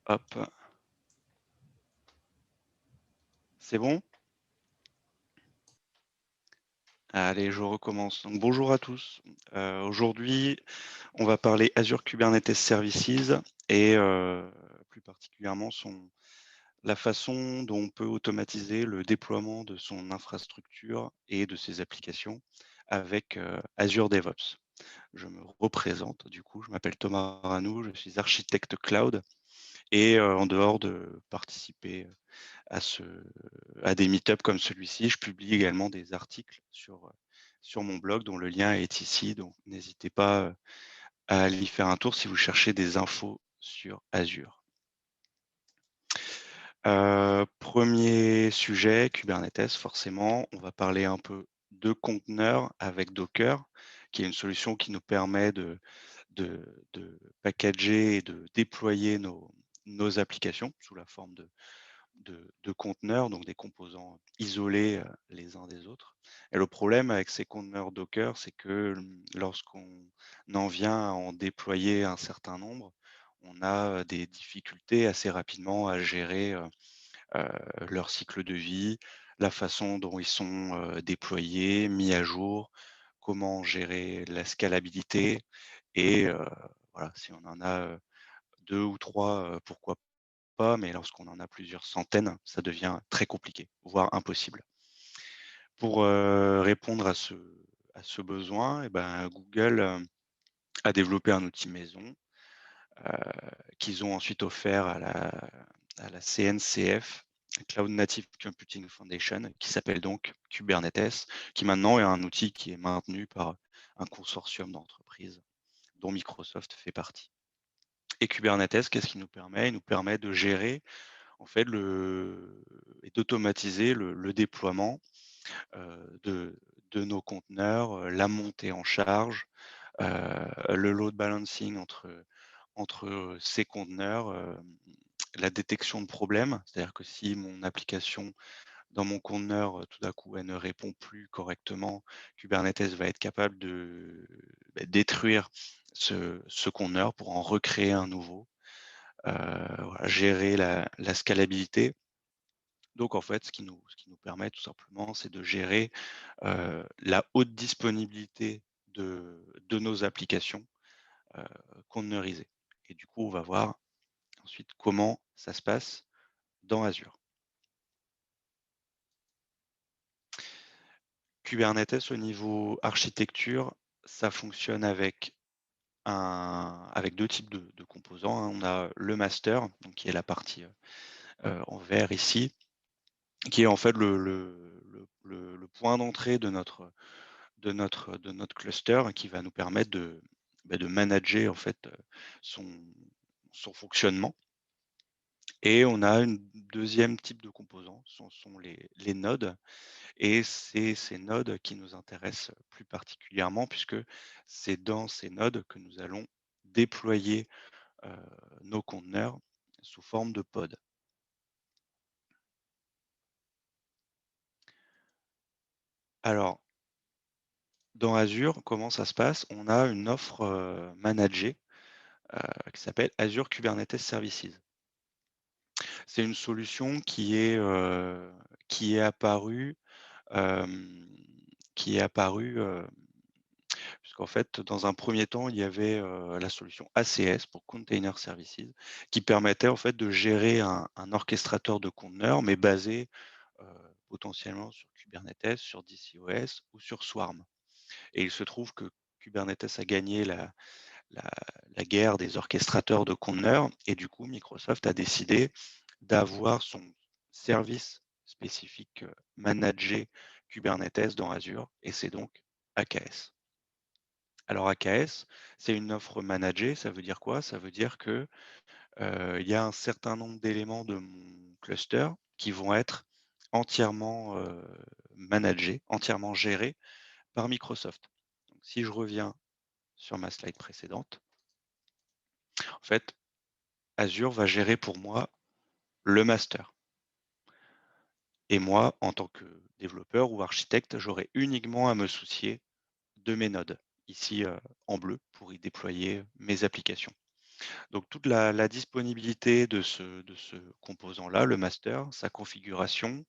Hop, c'est bon? Allez, je recommence. Donc, bonjour à tous. Aujourd'hui, on va parler Azure Kubernetes Services et plus particulièrement la façon dont on peut automatiser le déploiement de son infrastructure et de ses applications avec Azure DevOps. Je me représente, du coup, je m'appelle Thomas Ranou, je suis architecte cloud et en dehors de participer à des meet-up comme celui-ci. Je publie également des articles sur mon blog dont le lien est ici, donc n'hésitez pas à aller y faire un tour si vous cherchez des infos sur Azure. Premier sujet, Kubernetes, forcément. On va parler un peu de conteneurs avec Docker, qui est une solution qui nous permet de packager et de déployer nos applications sous la forme de conteneurs, donc des composants isolés les uns des autres. Et le problème avec ces conteneurs Docker, c'est que lorsqu'on en vient à en déployer un certain nombre, on a des difficultés assez rapidement à gérer leur cycle de vie, la façon dont ils sont déployés, mis à jour, comment gérer la scalabilité et voilà, si on en a 2 ou 3, pourquoi pas, mais lorsqu'on en a plusieurs centaines, ça devient très compliqué, voire impossible. Pour répondre à ce besoin, eh ben, Google a développé un outil maison qu'ils ont ensuite offert à la CNCF, Cloud Native Computing Foundation, qui s'appelle donc Kubernetes, qui maintenant est un outil qui est maintenu par un consortium d'entreprises dont Microsoft fait partie. Et Kubernetes, qu'est-ce qu'il nous permet? Il nous permet de gérer en fait et d'automatiser le déploiement de nos conteneurs, la montée en charge, le load balancing entre ces conteneurs, la détection de problèmes. C'est-à-dire que si mon application dans mon conteneur, tout d'un coup, elle ne répond plus correctement, Kubernetes va être capable de détruire ce conteneur pour en recréer un nouveau. Voilà, gérer la scalabilité. Donc en fait, ce qui nous permet tout simplement, c'est de gérer la haute disponibilité de nos applications conteneurisées. Et du coup, on va voir ensuite comment ça se passe dans Azure. Kubernetes au niveau architecture, ça fonctionne avec deux types de composants, hein. On a le master, donc qui est la partie en vert ici, qui est en fait le point d'entrée de notre cluster qui va nous permettre de manager en fait son fonctionnement. Et on a un deuxième type de composants, ce sont les nodes. Et c'est ces nodes qui nous intéressent plus particulièrement puisque c'est dans ces nodes que nous allons déployer nos conteneurs sous forme de pod. Alors, dans Azure, comment ça se passe? On a une offre managée qui s'appelle Azure Kubernetes Services. C'est une solution qui est apparue, hem, puisqu'en fait, dans un premier temps, il y avait la solution ACS pour Container Services, qui permettait en fait de gérer un orchestrateur de conteneurs, mais basé heu, potentiellement sur Kubernetes, sur DCOS ou sur Swarm. Et il se trouve que Kubernetes a gagné la la guerre des orchestrateurs de conteneurs et du coup, Microsoft a décidé d'avoir son service spécifique managé Kubernetes dans Azure et c'est donc AKS. Alors AKS, c'est une offre managée, ça veut dire quoi? Ça veut dire que, il y a un certain nombre d'éléments de mon cluster qui vont être entièrement, managés, entièrement gérés par Microsoft. Donc si je reviens sur ma slide précédente, en fait, Azure va gérer pour moi le master et moi, en tant que développeur ou architecte, j'aurai uniquement à me soucier de mes nodes, ici, en bleu, pour y déployer mes applications. Donc toute la disponibilité de ce composant-là, le master, sa configuration,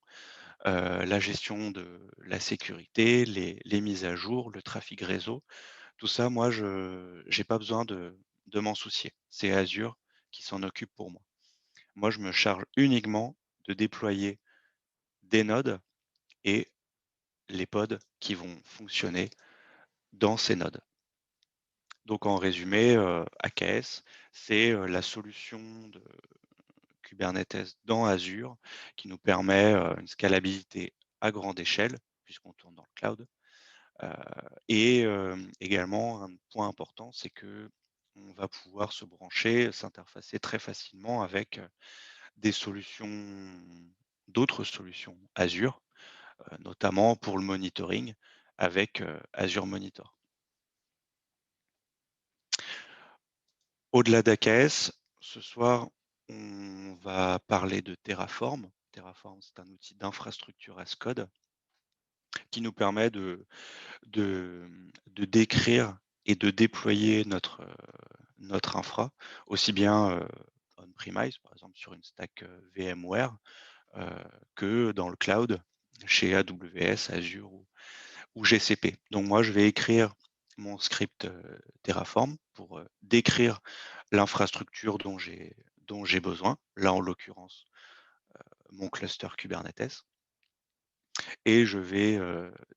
la gestion de la sécurité, les mises à jour, le trafic réseau, tout ça, moi, je j'ai pas besoin de m'en soucier. C'est Azure qui s'en occupe pour moi. Moi, je me charge uniquement de déployer des nodes et les pods qui vont fonctionner dans ces nodes. Donc en résumé, AKS, c'est, la solution de Kubernetes dans Azure qui nous permet, une scalabilité à grande échelle puisqu'on tourne dans le cloud. Heu et également un point important, c'est qu'on va pouvoir se brancher, s'interfacer très facilement avec, des solutions d'autres solutions Azure, notamment pour le monitoring avec, Azure Monitor. Au-delà d'AKS, ce soir, on va parler de Terraform. Terraform, c'est un outil d'infrastructure as code qui nous permet de décrire et de déployer notre infra, aussi bien, on-premise, par exemple sur une stack, VMware, heu, que dans le cloud, chez AWS, Azure ou GCP. Donc moi, je vais écrire mon script, Terraform pour, décrire l'infrastructure dont j'ai besoin, là, en l'occurrence, mon cluster Kubernetes et je vais,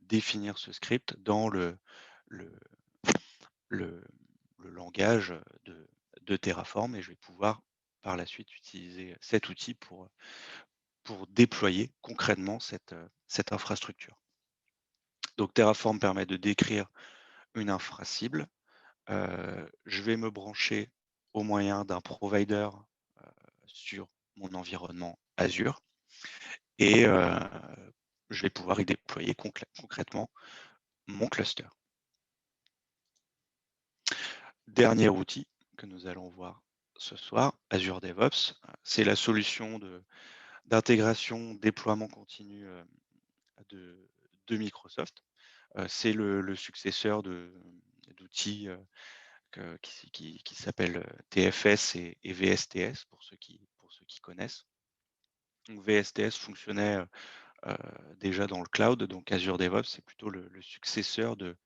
définir ce script dans le le le langage, de Terraform et je vais pouvoir par la suite utiliser cet outil pour déployer concrètement cette infrastructure. Donc Terraform permet de décrire une infra cible. Je vais me brancher au moyen d'un provider, sur mon environnement Azure et je vais pouvoir y déployer concrètement mon cluster. Dernier outil que nous allons voir ce soir, Azure DevOps, c'est la solution d'intégration, déploiement continu, de de Microsoft. C'est le successeur d'outils, qui s'appellent, TFS et VSTS pour ceux qui connaissent. Donc VSTS fonctionnait, heu, déjà dans le cloud, donc Azure DevOps, c'est plutôt le successeur de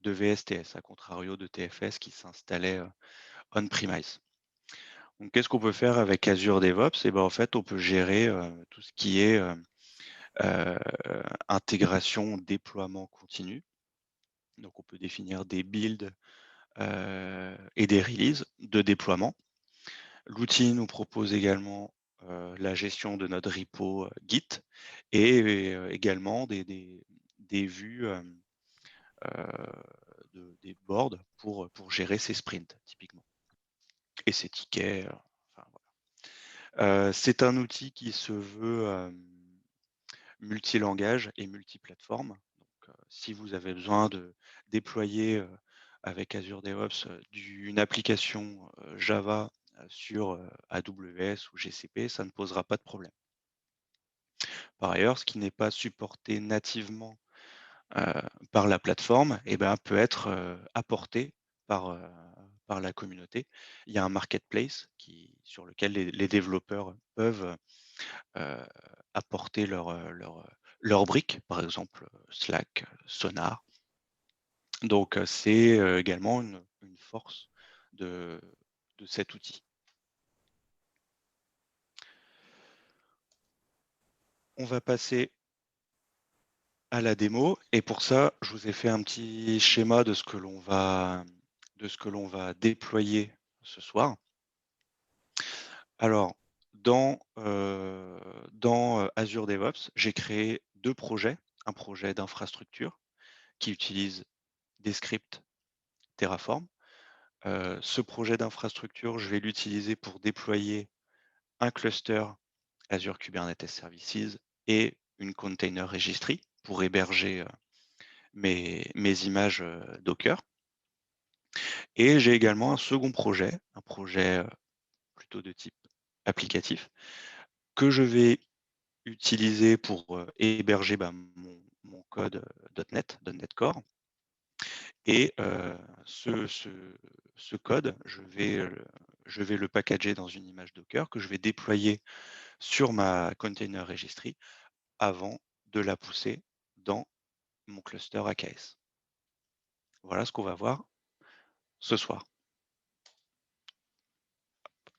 VSTS, à contrario de TFS qui s'installait, on-premise. Donc qu'est-ce qu'on peut faire avec Azure DevOps? Et ben, en fait, on peut gérer, tout ce qui est, heu, intégration, déploiement continu. Donc on peut définir des builds, et des releases de déploiement. L'outil nous propose également, la gestion de notre repo, Git et également des vues, des boards pour gérer ses sprints typiquement et ses tickets, enfin voilà. C'est un outil qui se veut, multilangage et multiplateforme. Donc, si vous avez besoin de déployer, avec Azure DevOps, une application, Java, sur, AWS ou GCP, ça ne posera pas de problème. Par ailleurs, ce qui n'est pas supporté nativement, heu, par la plateforme et ben, peut être, apporté par, par la communauté. Il y a un marketplace sur lequel les développeurs peuvent, heu, apporter leurs briques, par exemple, Slack, Sonar. Donc, c'est, également une force de de cet outil. On va passer à la démo et pour ça, je vous ai fait un petit schéma de ce que l'on va déployer ce soir. Alors, dans Azure DevOps, j'ai créé 2 projets. Un projet d'infrastructure qui utilise des scripts Terraform. Ce projet d'infrastructure, je vais l'utiliser pour déployer un cluster Azure Kubernetes Services et une container registry pour héberger, mes images, Docker et j'ai également un second projet, un projet, plutôt de type applicatif que je vais utiliser pour, héberger, bah, mon code, .NET Core et ce code, je vais, je vais le packager dans une image Docker que je vais déployer sur ma container registry avant de la pousser dans mon cluster AKS. Voilà ce qu'on va voir ce soir.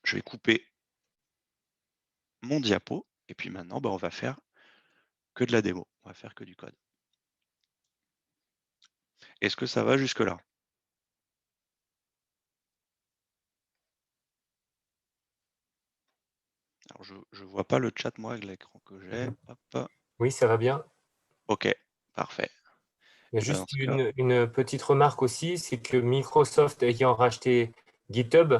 Je vais couper mon diapo et puis maintenant, on va faire que de la démo. On va faire que du code. Est-ce que ça va jusque-là? Alors, je ne vois pas le chat, moi, avec l'écran que j'ai. Hop. Oui, ça va bien. OK, parfait. Il y a Et ben, dans juste ce cas, une petite remarque aussi, c'est que Microsoft ayant racheté GitHub,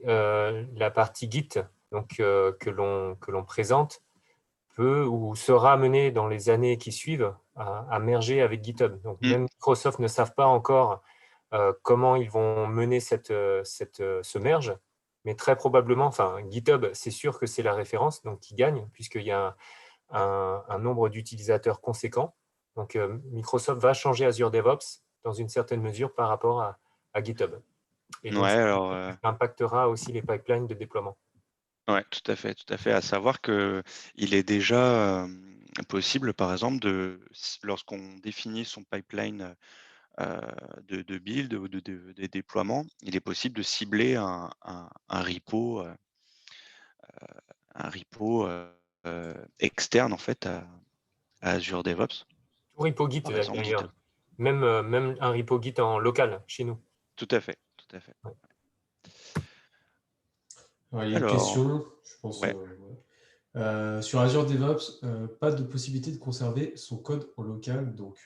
la partie Git donc, que l'on présente, peut ou sera amené dans les années qui suivent à merger avec GitHub. Donc mmh, même Microsoft ne savent pas encore comment ils vont mener ce merge, mais très probablement, enfin GitHub, c'est sûr que c'est la référence, donc qui gagne, puisqu'il y a un nombre d'utilisateurs conséquent. Donc Microsoft va changer Azure DevOps dans une certaine mesure par rapport à GitHub. Et ouais, donc ça alors, impactera aussi les pipelines de déploiement. ouais, tout à fait, tout à fait. À savoir que il est déjà, possible, par exemple, lorsqu'on définit son pipeline, de build ou de déploiement, il est possible de cibler un repo, externe, en fait, à Azure DevOps, Tout repo Git par exemple GitHub. d'ailleurs, même un repo Git en local chez nous. Tout à fait, tout à fait. Ouais. Alors, il y a une Alors, question, je pense, ouais. voilà. Sur Azure DevOps, pas de possibilité de conserver son code en local, donc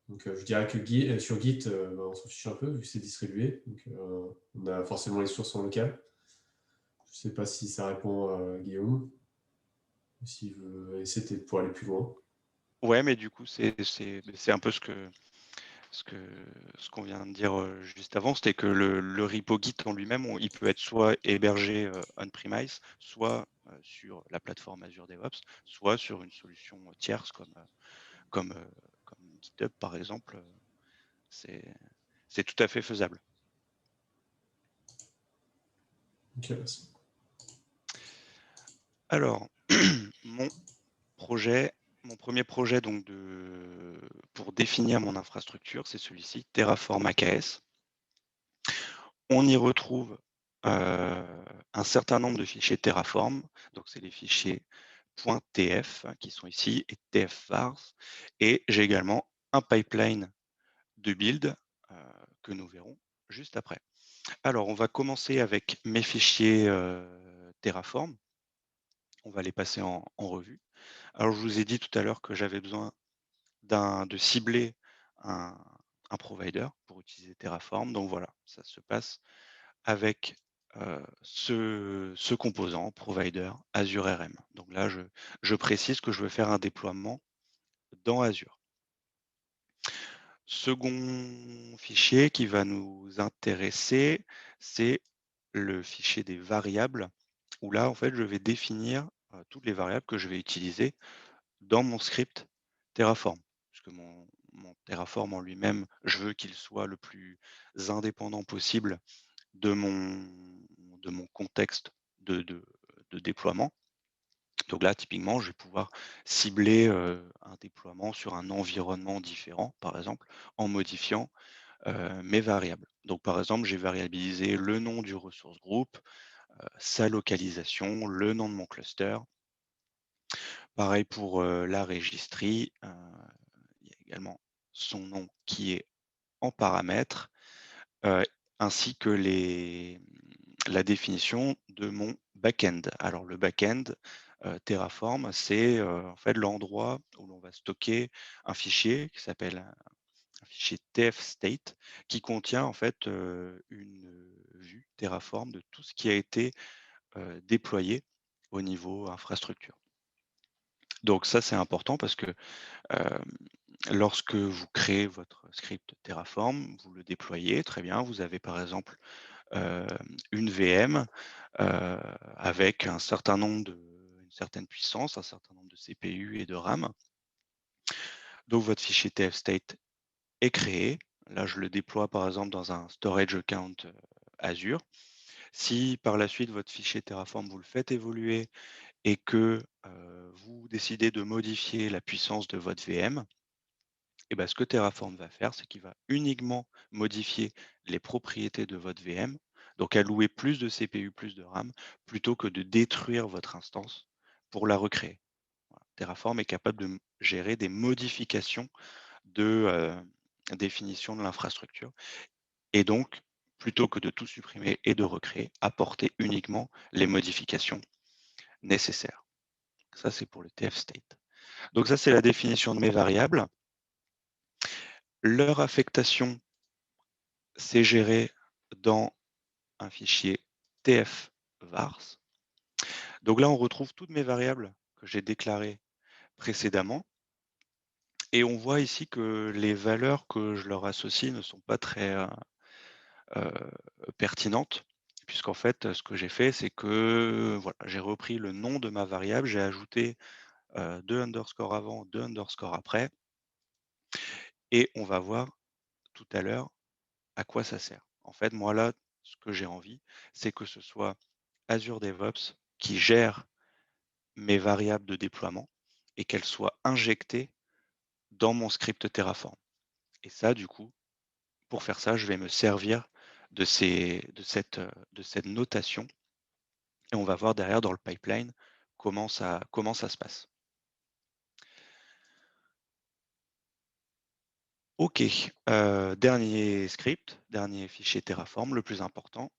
je dirais que sur Git, on s'en fiche un peu vu que c'est distribué, donc on a forcément les sources en local. Je ne sais pas si ça répond à Guillaume, ou s'il veut essayer pour aller plus loin. Ouais, mais du coup, c'est un peu ce que ce qu'on vient de dire, juste avant, c'était que le repo Git en lui-même, il peut être soit hébergé, on-premise, soit, sur la plateforme Azure DevOps, soit sur une solution, tierce comme, comme GitHub par exemple, c'est c'est tout à fait faisable. Ok, merci. Alors, mon mon premier projet donc pour définir mon infrastructure, c'est celui-ci, Terraform AKS. On y retrouve, un certain nombre de fichiers Terraform, donc c'est les fichiers .tf qui sont ici et tfvars, et j'ai également un pipeline de build, heu, que nous verrons juste après. Alors on va commencer avec mes fichiers, Terraform. On va les passer en revue. Alors je vous ai dit tout à l'heure que j'avais besoin de cibler un provider pour utiliser Terraform, donc voilà, ça se passe avec, ce composant provider Azure RM. Donc là, je précise que je veux faire un déploiement dans Azure. Second fichier qui va nous intéresser, c'est le fichier des variables, où là, en fait, je vais définir, toutes les variables que je vais utiliser dans mon script Terraform. Puisque mon Terraform en lui-même, je veux qu'il soit le plus indépendant possible de mon contexte de déploiement. Donc là, typiquement, je vais pouvoir cibler, un déploiement sur un environnement différent, par exemple, en modifiant, mes variables. Donc par exemple, j'ai variabilisé le nom du resource group, sa localisation, le nom de mon cluster. Pareil pour, la registry, il y a également son nom qui est en paramètre, heu, ainsi que la définition de mon back-end. Alors le back-end, Terraform, c'est, en fait l'endroit où l'on va stocker un fichier qui s'appelle un fichier tfstate qui contient en fait, une vue Terraform de tout ce qui a été, déployé au niveau infrastructure. Donc ça, c'est important parce que, hem, lorsque vous créez votre script Terraform, vous le déployez, très bien, vous avez par exemple, hem, une VM, avec une certaine puissance, un certain nombre de CPU et de RAM. Donc votre fichier tfstate est créé. Là, je le déploie par exemple dans un storage account, Azure. Si par la suite votre fichier Terraform, vous le faites évoluer et que vous décidez de modifier la puissance de votre VM, et ben, ce que Terraform va faire, c'est qu'il va uniquement modifier les propriétés de votre VM, donc allouer plus de CPU, plus de RAM, plutôt que de détruire votre instance pour la recréer. Voilà. Terraform est capable de gérer des modifications de définition de l'infrastructure. Et donc, plutôt que de tout supprimer et de recréer, apporter uniquement les modifications nécessaires. Ça, c'est pour le TF state. Donc ça, c'est la définition de mes variables. Leur affectation, c'est géré dans un fichier tf-vars. Donc là, on retrouve toutes mes variables que j'ai déclarées précédemment. Et on voit ici que les valeurs que je leur associe ne sont pas très pertinentes, puisqu'en fait, ce que j'ai fait, c'est que voilà, j'ai repris le nom de ma variable, j'ai ajouté 2 underscores avant, 2 underscores après, et on va voir tout à l'heure à quoi ça sert. En fait, moi là, ce que j'ai envie, c'est que ce soit Azure DevOps qui gère mes variables de déploiement et qu'elles soient injectées dans mon script Terraform. Et ça, du coup, pour faire ça, je vais me servir de cette notation et on va voir derrière dans le pipeline comment ça se passe. OK, dernier script, dernier fichier Terraform, le plus important,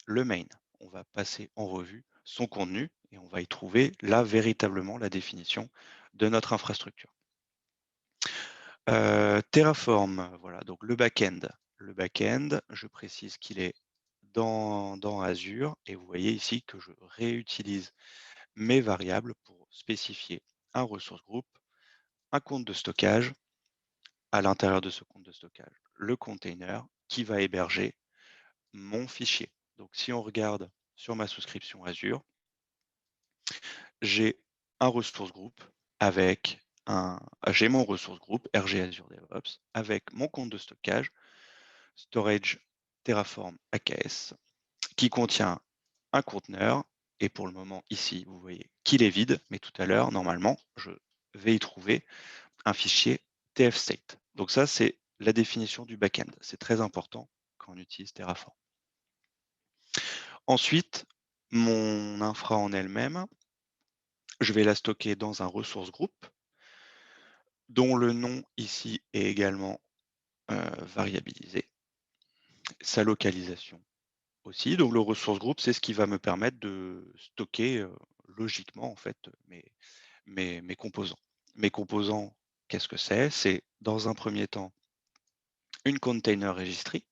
le main. On va passer en revue son contenu et on va y trouver là véritablement la définition de notre infrastructure. Terraform, voilà, donc le back-end. Le back-end, je précise qu'il est dans Azure et vous voyez ici que je réutilise mes variables pour spécifier un resource group, un compte de stockage, à l'intérieur de ce compte de stockage, le container qui va héberger mon fichier. Donc si on regarde sur ma souscription Azure, j'ai un ressource group avec j'ai mon ressource group RG Azure DevOps avec mon compte de stockage storage Terraform AKS qui contient un conteneur et pour le moment ici vous voyez qu'il est vide, mais tout à l'heure normalement je vais y trouver un fichier tf-state. Donc ça c'est la définition du back-end. C'est très important quand on utilise Terraform. Ensuite, mon infra en elle-même, je vais la stocker dans un ressource group dont le nom ici est également variabilisé. Sa localisation aussi. Donc le ressource group, c'est ce qui va me permettre de stocker logiquement en fait mes composants. Mes composants, qu'est-ce que c'est? C'est dans un premier temps une container registry.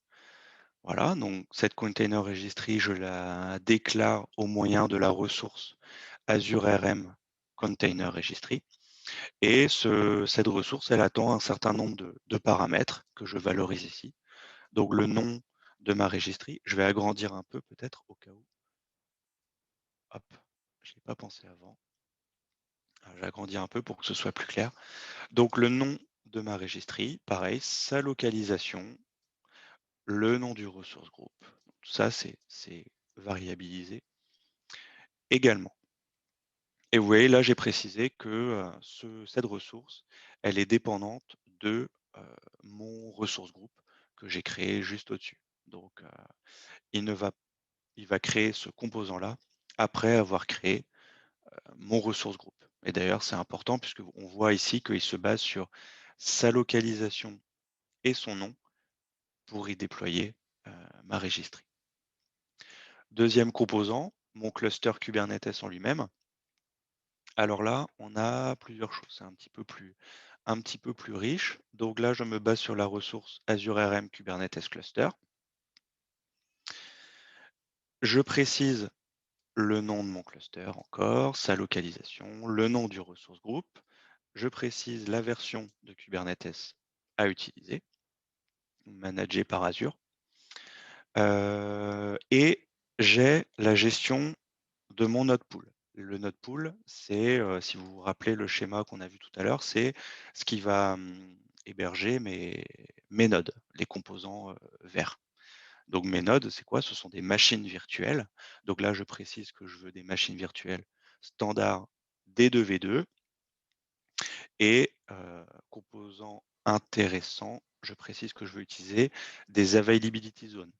Voilà, donc cette container registry, je la déclare au moyen de la ressource Azure RM Container Registry. Et cette ressource, elle attend un certain nombre de paramètres que je valorise ici. Donc le nom de ma registry, je vais agrandir un peu peut-être au cas où. Hop, je n'y ai pas pensé avant. J'agrandis un peu pour que ce soit plus clair. Donc le nom de ma registry, pareil, sa localisation, le nom du ressource group. Tout ça, c'est variabilisé également. Et vous voyez, là, j'ai précisé que cette ressource, elle est dépendante de mon ressource group que j'ai créé juste au-dessus. Donc, il va créer ce composant-là après avoir créé mon ressource group. Et d'ailleurs, c'est important puisqu'on voit ici qu'il se base sur sa localisation et son nom pour y déployer ma registry. Deuxième composant, mon cluster Kubernetes en lui-même. Alors là, on a plusieurs choses. C'est un petit peu plus riche. Donc là, je me base sur la ressource Azure RM Kubernetes Cluster. Je précise le nom de mon cluster encore, sa localisation, le nom du ressource group. Je précise la version de Kubernetes à utiliser, managée par Azure. Et j'ai la gestion de mon node pool. Le node pool, c'est, si vous vous rappelez le schéma qu'on a vu tout à l'heure, c'est ce qui va héberger mes nodes, les composants verts. Donc mes nodes, c'est quoi? Ce sont des machines virtuelles. Donc là, je précise que je veux des machines virtuelles standard D2V2 et composant intéressant, je précise que je veux utiliser des availability zones.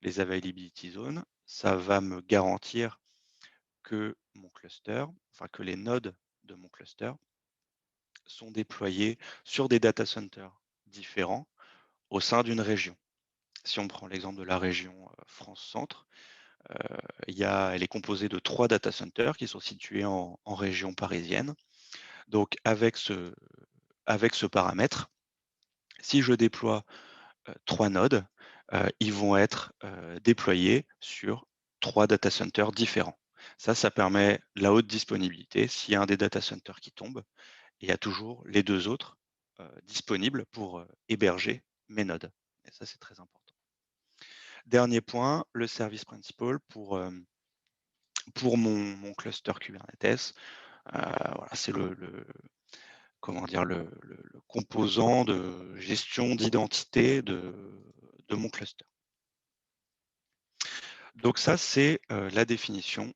Les availability zones, ça va me garantir que mon cluster, enfin que les nodes de mon cluster sont déployés sur des data centers différents au sein d'une région. Si on prend l'exemple de la région France-Centre, elle est composée de 3 data centers qui sont situés en région parisienne. Donc avec ce paramètre, si je déploie 3 nodes, ils vont être déployés sur 3 data centers différents. Ça permet la haute disponibilité. S'il y a un des data centers qui tombe, il y a toujours les 2 autres disponibles pour héberger mes nodes. Et ça, c'est très important. Dernier point, le service principal pour mon cluster Kubernetes. Voilà, c'est le composant de gestion d'identité de mon cluster. Donc ça, c'est la définition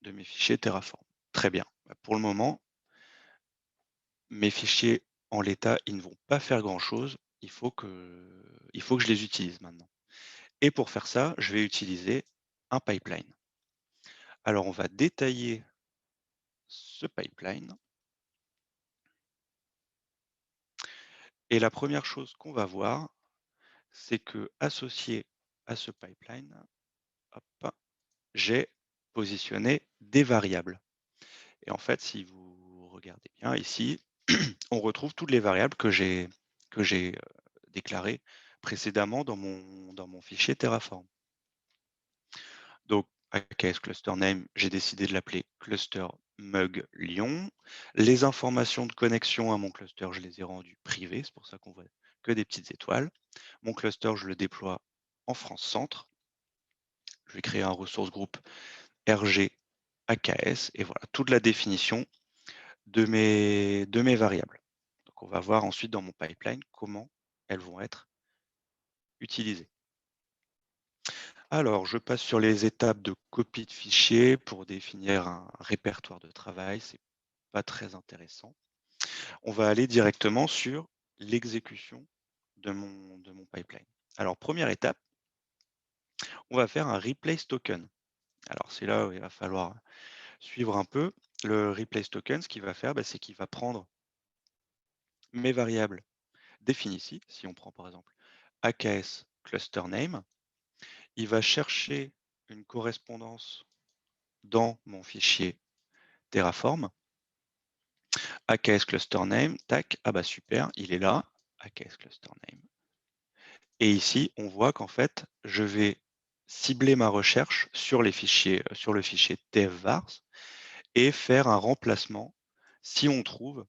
de mes fichiers Terraform. Très bien. Pour le moment, mes fichiers en l'état, ils ne vont pas faire grand-chose. Il faut que je les utilise maintenant. Et pour faire ça, je vais utiliser un pipeline. Alors, on va détailler ce pipeline. Et la première chose qu'on va voir, c'est que associé à ce pipeline, j'ai positionné des variables. Et en fait, si vous regardez bien ici, on retrouve toutes les variables que j'ai déclarées précédemment dans mon fichier Terraform. Donc, AKS cluster name, j'ai décidé de l'appeler cluster mug Lyon. Les informations de connexion à mon cluster, je les ai rendues privées, c'est pour ça qu'on voit que des petites étoiles. Mon cluster, je le déploie en France Centre. Je vais créer un ressource groupe RG AKS et voilà toute la définition de mes variables. Donc on va voir ensuite dans mon pipeline comment elles vont être utilisées. Alors, je passe sur les étapes de copie de fichier pour définir un répertoire de travail. C'est pas très intéressant. On va aller directement sur l'exécution de mon pipeline. Alors, première étape, on va faire un replace token. Alors, c'est là où il va falloir suivre un peu. Le replace token, ce qu'il va faire, c'est qu'il va prendre mes variables définies ici. Si on prend par exemple AKS cluster name, il va chercher une correspondance dans mon fichier Terraform. AKS cluster name, tac, ah bah super, il est là, AKS cluster name. Et ici, on voit qu'en fait, je vais cibler ma recherche sur les fichiers, sur le fichier tfvars et faire un remplacement si on trouve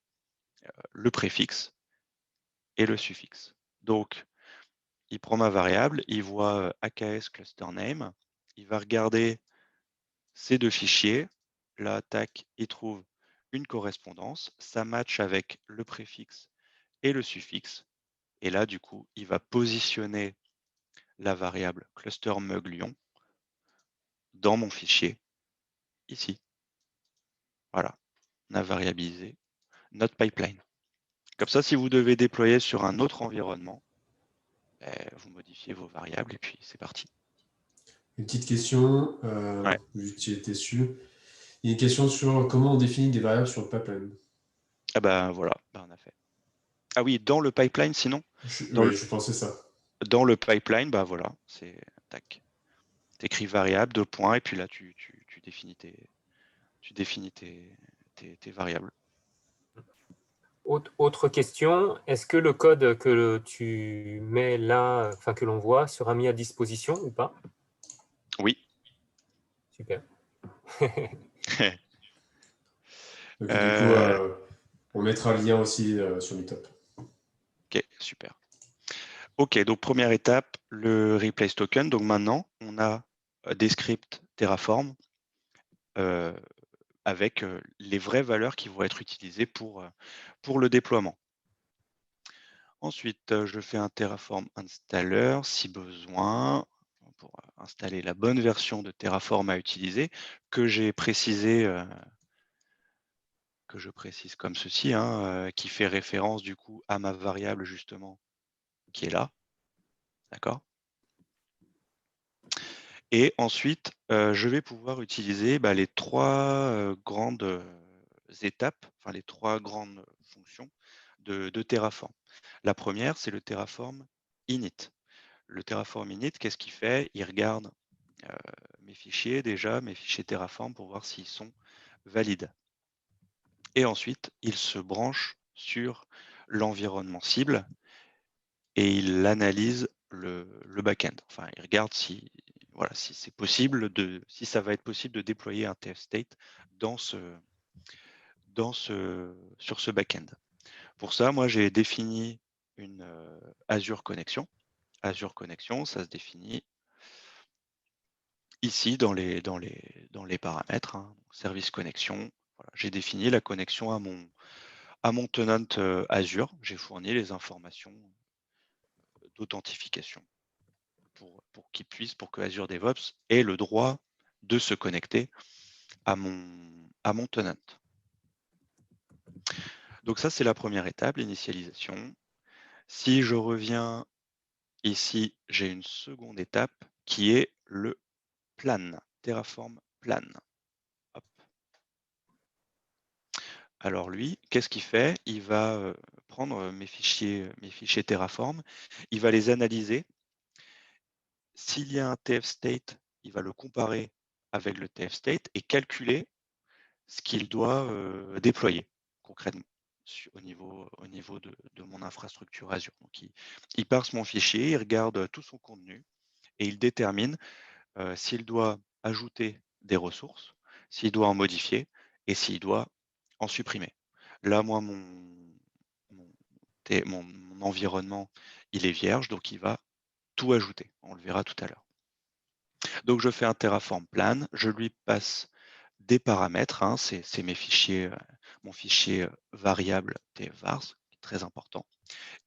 le préfixe et le suffixe. Donc, il prend ma variable, il voit AKS cluster name, il va regarder ces 2 fichiers. Là, tac, il trouve une correspondance, ça match avec le préfixe et le suffixe. Et là, du coup, il va positionner la variable cluster mug Lyon dans mon fichier, ici. Voilà, on a variabilisé notre pipeline. Comme ça, si vous devez déployer sur un autre environnement, vous modifiez vos variables et puis c'est parti. Une petite question, vu que tu étais dessus. Il y a une question sur comment on définit des variables sur le pipeline. Ah ben voilà, on a fait. Ah oui, dans le pipeline, sinon Je pensais ça. Dans le pipeline, voilà, c'est tac. Tu écris variable, 2 points, et puis là, tu définis tes variables. Autre question, est-ce que le code que tu mets là, enfin que l'on voit, sera mis à disposition ou pas? Oui. Super. Donc, du coup, on mettra le lien aussi sur Meetup. Ok, super. Ok, donc première étape, le replace token. Donc maintenant, on a des scripts Terraform avec les vraies valeurs qui vont être utilisées pour le déploiement. Ensuite, je fais un Terraform installer si besoin. installer la bonne version de Terraform à utiliser, que j'ai précisé, que je précise comme ceci, hein, qui fait référence du coup à ma variable justement qui est là, d'accord? Et ensuite, je vais pouvoir utiliser les 3 grandes étapes, enfin les 3 grandes fonctions de Terraform. La première, c'est le Terraform init. Le Terraform init, qu'est-ce qu'il fait? Il regarde mes fichiers déjà, mes fichiers Terraform pour voir s'ils sont valides. Et ensuite, il se branche sur l'environnement cible et il analyse le back-end. Enfin, il regarde si, voilà, si c'est possible si ça va être possible de déployer un TF state sur ce back-end. Pour ça, moi, j'ai défini une Azure Connection. Azure Connection, ça se définit ici dans les paramètres, hein, service connexion. Voilà, j'ai défini la connexion à mon tenant Azure. J'ai fourni les informations d'authentification pour que Azure DevOps ait le droit de se connecter à mon tenant. Donc ça, c'est la première étape, l'initialisation. Si je reviens ici, j'ai une seconde étape qui est le plan, Terraform plan. Hop. Alors lui, qu'est-ce qu'il fait? Il va prendre mes fichiers Terraform, il va les analyser. S'il y a un TF state, il va le comparer avec le TF state et calculer ce qu'il doit déployer concrètement au niveau de mon infrastructure Azure. Donc, il parse mon fichier, il regarde tout son contenu et il détermine s'il doit ajouter des ressources, s'il doit en modifier et s'il doit en supprimer. Là, moi, mon environnement, il est vierge, donc il va tout ajouter. On le verra tout à l'heure. Donc, je fais un Terraform plan, je lui passe des paramètres, hein, c'est mes fichiers, mon fichier variable tvars, qui est très important,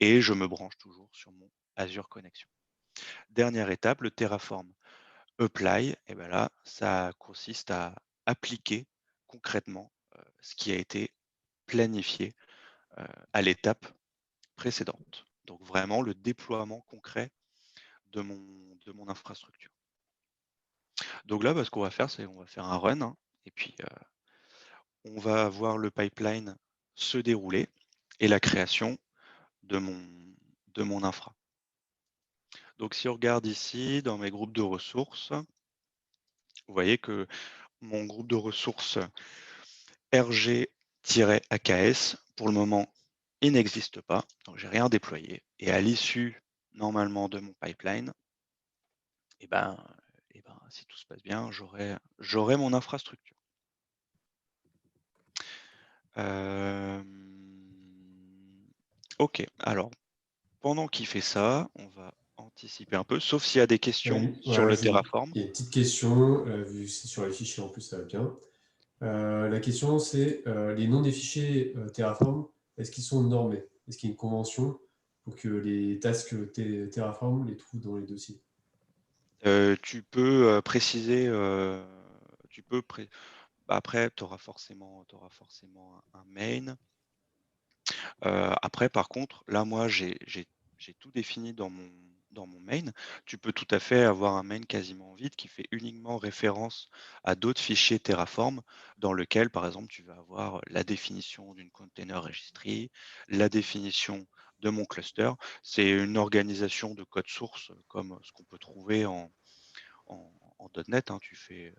et je me branche toujours sur mon Azure Connection. Dernière étape, le Terraform apply, et bien là, ça consiste à appliquer concrètement ce qui a été planifié à l'étape précédente. Donc vraiment le déploiement concret de mon infrastructure. Donc là, ce qu'on va faire, c'est on va faire un run, hein, et puis on va voir le pipeline se dérouler et la création de mon infra. Donc si on regarde ici dans mes groupes de ressources, vous voyez que mon groupe de ressources RG-AKS, pour le moment, il n'existe pas, donc j'ai rien déployé. Et à l'issue, normalement, de mon pipeline, si tout se passe bien, j'aurai mon infrastructure. Ok, alors, pendant qu'il fait ça, on va anticiper un peu, sauf s'il y a des questions sur le Terraform. Il y a une petite question, vu que c'est sur les fichiers en plus, ça va bien. La question, c'est les noms des fichiers Terraform, est-ce qu'ils sont normés? Est-ce qu'il y a une convention pour que les tasks Terraform les trouvent dans les dossiers? Tu peux préciser, après, tu auras forcément un main. Après, par contre, là, moi, j'ai tout défini dans mon main. Tu peux tout à fait avoir un main quasiment vide qui fait uniquement référence à d'autres fichiers Terraform dans lequel, par exemple, tu vas avoir la définition d'une container registry, la définition de mon cluster. C'est une organisation de code source comme ce qu'on peut trouver en .NET, hein. Tu fais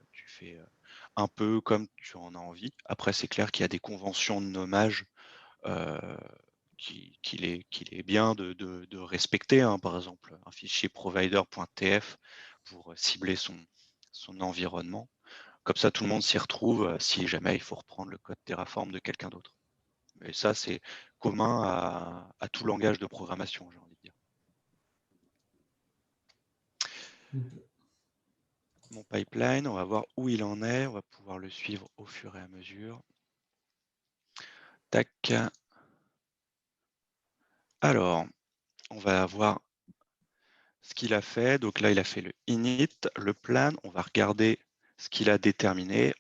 un peu comme tu en as envie. Après, c'est clair qu'il y a des conventions de nommage qu'il est bien de respecter, hein. Par exemple, un fichier provider.tf pour cibler son environnement. Comme ça, tout le monde s'y retrouve si jamais il faut reprendre le code Terraform de quelqu'un d'autre. Mais ça, c'est commun à tout langage de programmation, j'ai envie de dire. Mon pipeline, on va voir où il en est. On va pouvoir le suivre au fur et à mesure. Tac. Alors, on va avoir ce qu'il a fait. Donc là, il a fait le init, le plan. On va regarder ce qu'il a déterminé.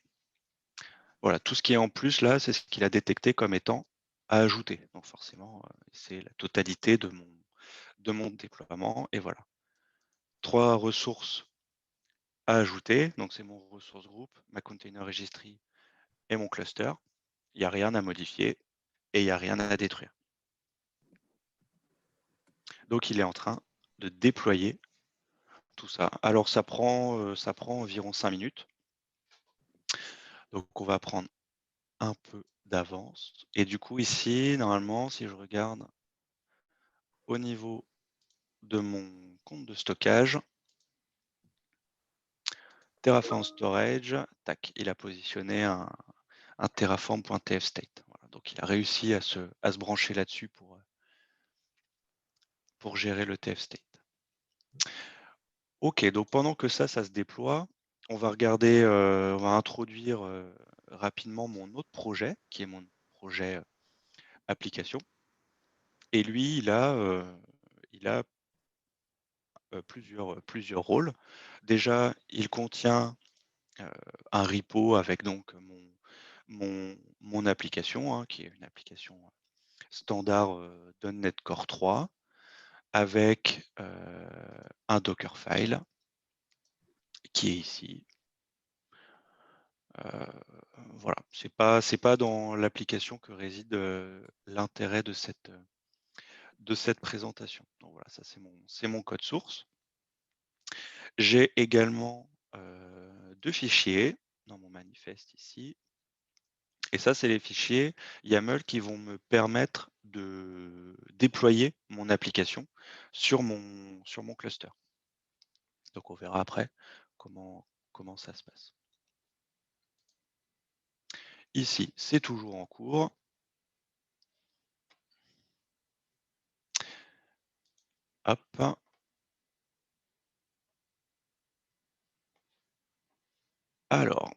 Voilà, tout ce qui est en plus là, c'est ce qu'il a détecté comme étant à ajouter. Donc forcément, c'est la totalité de mon déploiement. Et voilà. 3 ressources à ajouter. Donc c'est mon ressource group, ma container registry et mon cluster. Il n'y a rien à modifier et il n'y a rien à détruire. Donc il est en train de déployer tout ça. Alors ça prend environ 5 minutes. Donc on va prendre un peu d'avance. Et du coup ici, normalement, si je regarde au niveau de mon compte de stockage, Terraform Storage, tac, il a positionné un terraform.tfstate. Voilà, donc il a réussi à se brancher là-dessus pour gérer le tfstate. Ok, donc pendant que ça se déploie, on va regarder, on va introduire rapidement mon autre projet, qui est mon projet application. Et lui, il a plusieurs rôles. Déjà, il contient un repo avec donc mon application, hein, qui est une application standard .NET Core 3, avec un Dockerfile qui est ici. Voilà, c'est pas dans l'application que réside l'intérêt de cette présentation. Donc voilà, ça c'est mon code source. J'ai également 2 fichiers dans mon manifeste ici. Et ça, c'est les fichiers YAML qui vont me permettre de déployer mon application sur mon cluster. Donc on verra après comment ça se passe. Ici, c'est toujours en cours. Hop. Alors,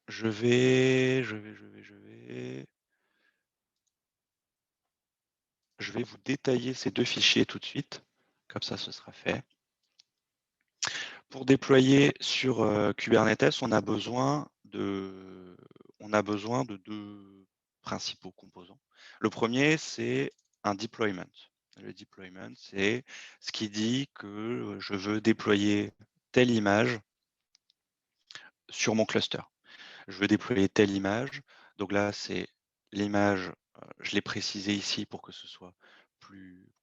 je vais vous détailler ces 2 fichiers tout de suite. Comme ça, ce sera fait. Pour déployer sur Kubernetes, on a besoin de 2 principaux composants. Le premier, c'est un deployment. Le deployment, c'est ce qui dit que je veux déployer telle image sur mon cluster. Je veux déployer telle image. Donc là, c'est l'image, je l'ai précisé ici pour que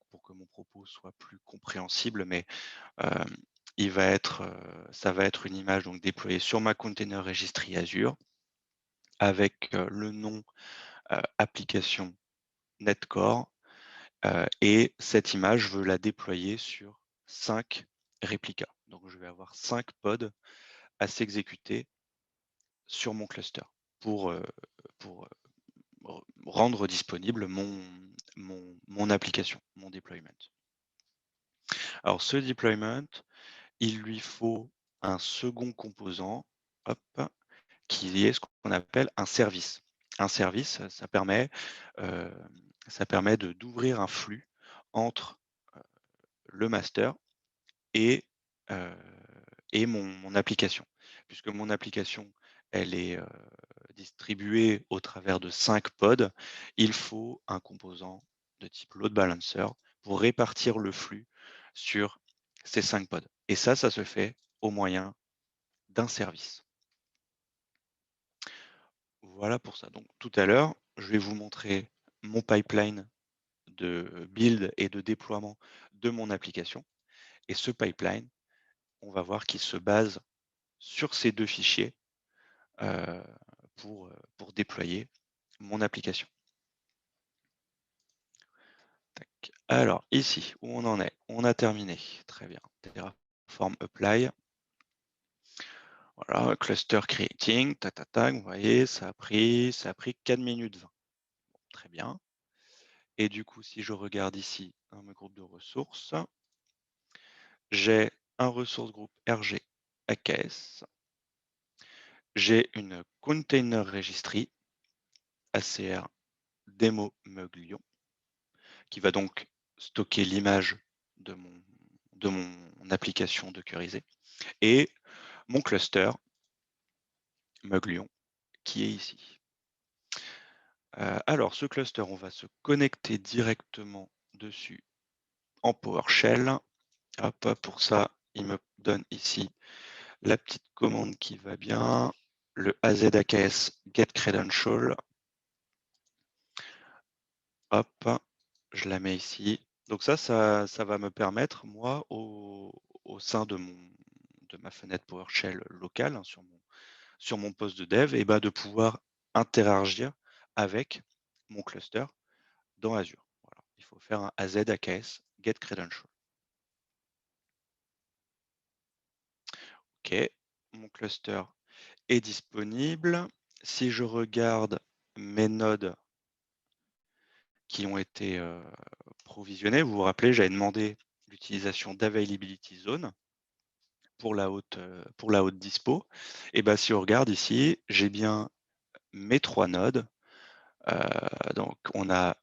pour que mon propos soit plus compréhensible, mais ça va être une image donc déployée sur ma container registry Azure avec le nom application Netcore et cette image, je veux la déployer sur 5 réplicas. Donc je vais avoir 5 pods à s'exécuter sur mon cluster pour rendre disponible mon application, mon deployment. Alors ce deployment, il lui faut un second composant, hop, qui est ce qu'on appelle un service. Un service, ça permet d'ouvrir un flux entre le master et, mon application. Puisque mon application, elle est distribuée au travers de 5 pods, il faut un composant de type load balancer pour répartir le flux sur ces 5 pods. Et ça se fait au moyen d'un service. Voilà pour ça. Donc tout à l'heure, je vais vous montrer mon pipeline de build et de déploiement de mon application. Et ce pipeline, on va voir qu'il se base sur ces 2 fichiers pour déployer mon application. Tac. Alors ici, où on en est? On a terminé. Très bien. Terraform apply. Voilà, cluster creating, vous voyez, ça a pris 4 minutes 20. Bon, très bien. Et du coup, si je regarde ici dans mes groupes de ressources, j'ai un ressource groupe RG AKS. J'ai une container registry ACR demo mug Lyon qui va donc stocker l'image de mon application dockerisée et mon cluster Muglion qui est ici. Alors, ce cluster, on va se connecter directement dessus en PowerShell. Hop, pour ça, il me donne ici la petite commande qui va bien, le AZAKS get credential. Hop, je la mets ici. Donc ça va me permettre, moi, au sein de ma fenêtre PowerShell locale, hein, sur mon poste de dev, et de pouvoir interagir avec mon cluster dans Azure. Voilà. Il faut faire un AZAKS get credential. OK, mon cluster est disponible. Si je regarde mes nodes qui ont été provisionnés, vous vous rappelez, j'avais demandé l'utilisation d'Availability Zone pour la haute dispo. Et si on regarde ici, j'ai bien mes 3 nodes. Donc on a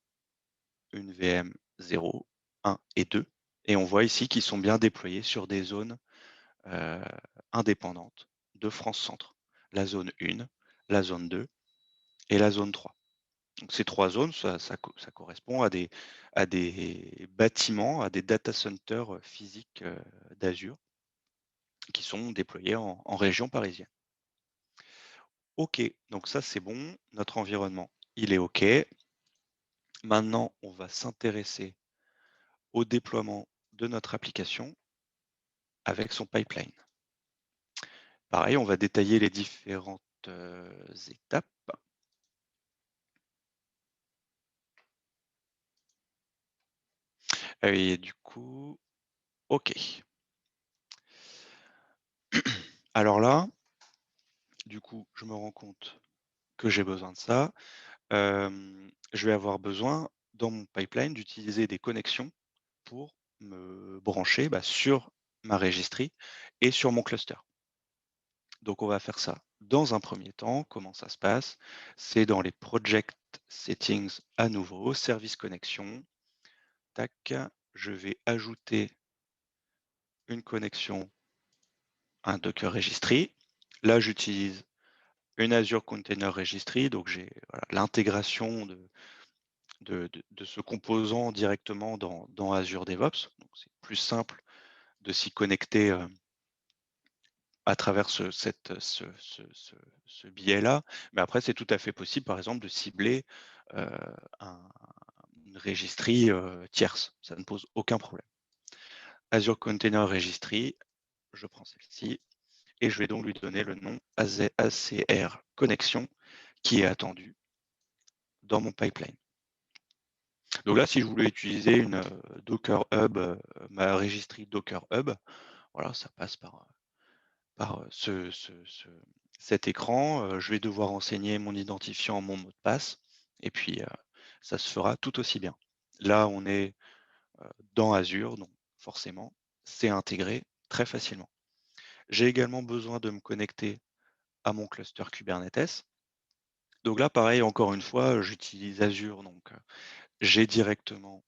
une VM 0, 1 et 2. Et on voit ici qu'ils sont bien déployés sur des zones indépendantes de France Centre. La zone 1, la zone 2 et la zone 3. Donc ces 3 zones, ça correspond à des bâtiments, à des data centers physiques d'Azure qui sont déployés en région parisienne. OK, donc ça c'est bon, notre environnement, il est OK. Maintenant, on va s'intéresser au déploiement de notre application avec son pipeline. Pareil, on va détailler les différentes étapes. Et du coup, OK. Alors là, du coup, je me rends compte que j'ai besoin de ça. Je vais avoir besoin, dans mon pipeline, d'utiliser des connexions pour me brancher sur ma registry et sur mon cluster. Donc, on va faire ça dans un premier temps. Comment ça se passe? C'est dans les Project Settings à nouveau, Service Connexion. Tac, je vais ajouter une connexion, un Docker Registry. Là, j'utilise une Azure Container Registry, donc j'ai l'intégration de ce composant directement dans Azure DevOps. Donc, c'est plus simple de s'y connecter à travers ce biais-là. Mais après, c'est tout à fait possible, par exemple, de cibler une registry tierce. Ça ne pose aucun problème. Azure Container Registry, je prends celle-ci et je vais donc lui donner le nom ACR Connexion qui est attendu dans mon pipeline. Donc là, si je voulais utiliser une Docker Hub, ma registry Docker Hub, voilà, ça passe par cet écran. Je vais devoir renseigner mon identifiant, mon mot de passe, et puis ça se fera tout aussi bien. Là, on est dans Azure, donc forcément, c'est intégré très facilement. J'ai également besoin de me connecter à mon cluster Kubernetes. Donc là, pareil, encore une fois, j'utilise Azure, donc j'ai directement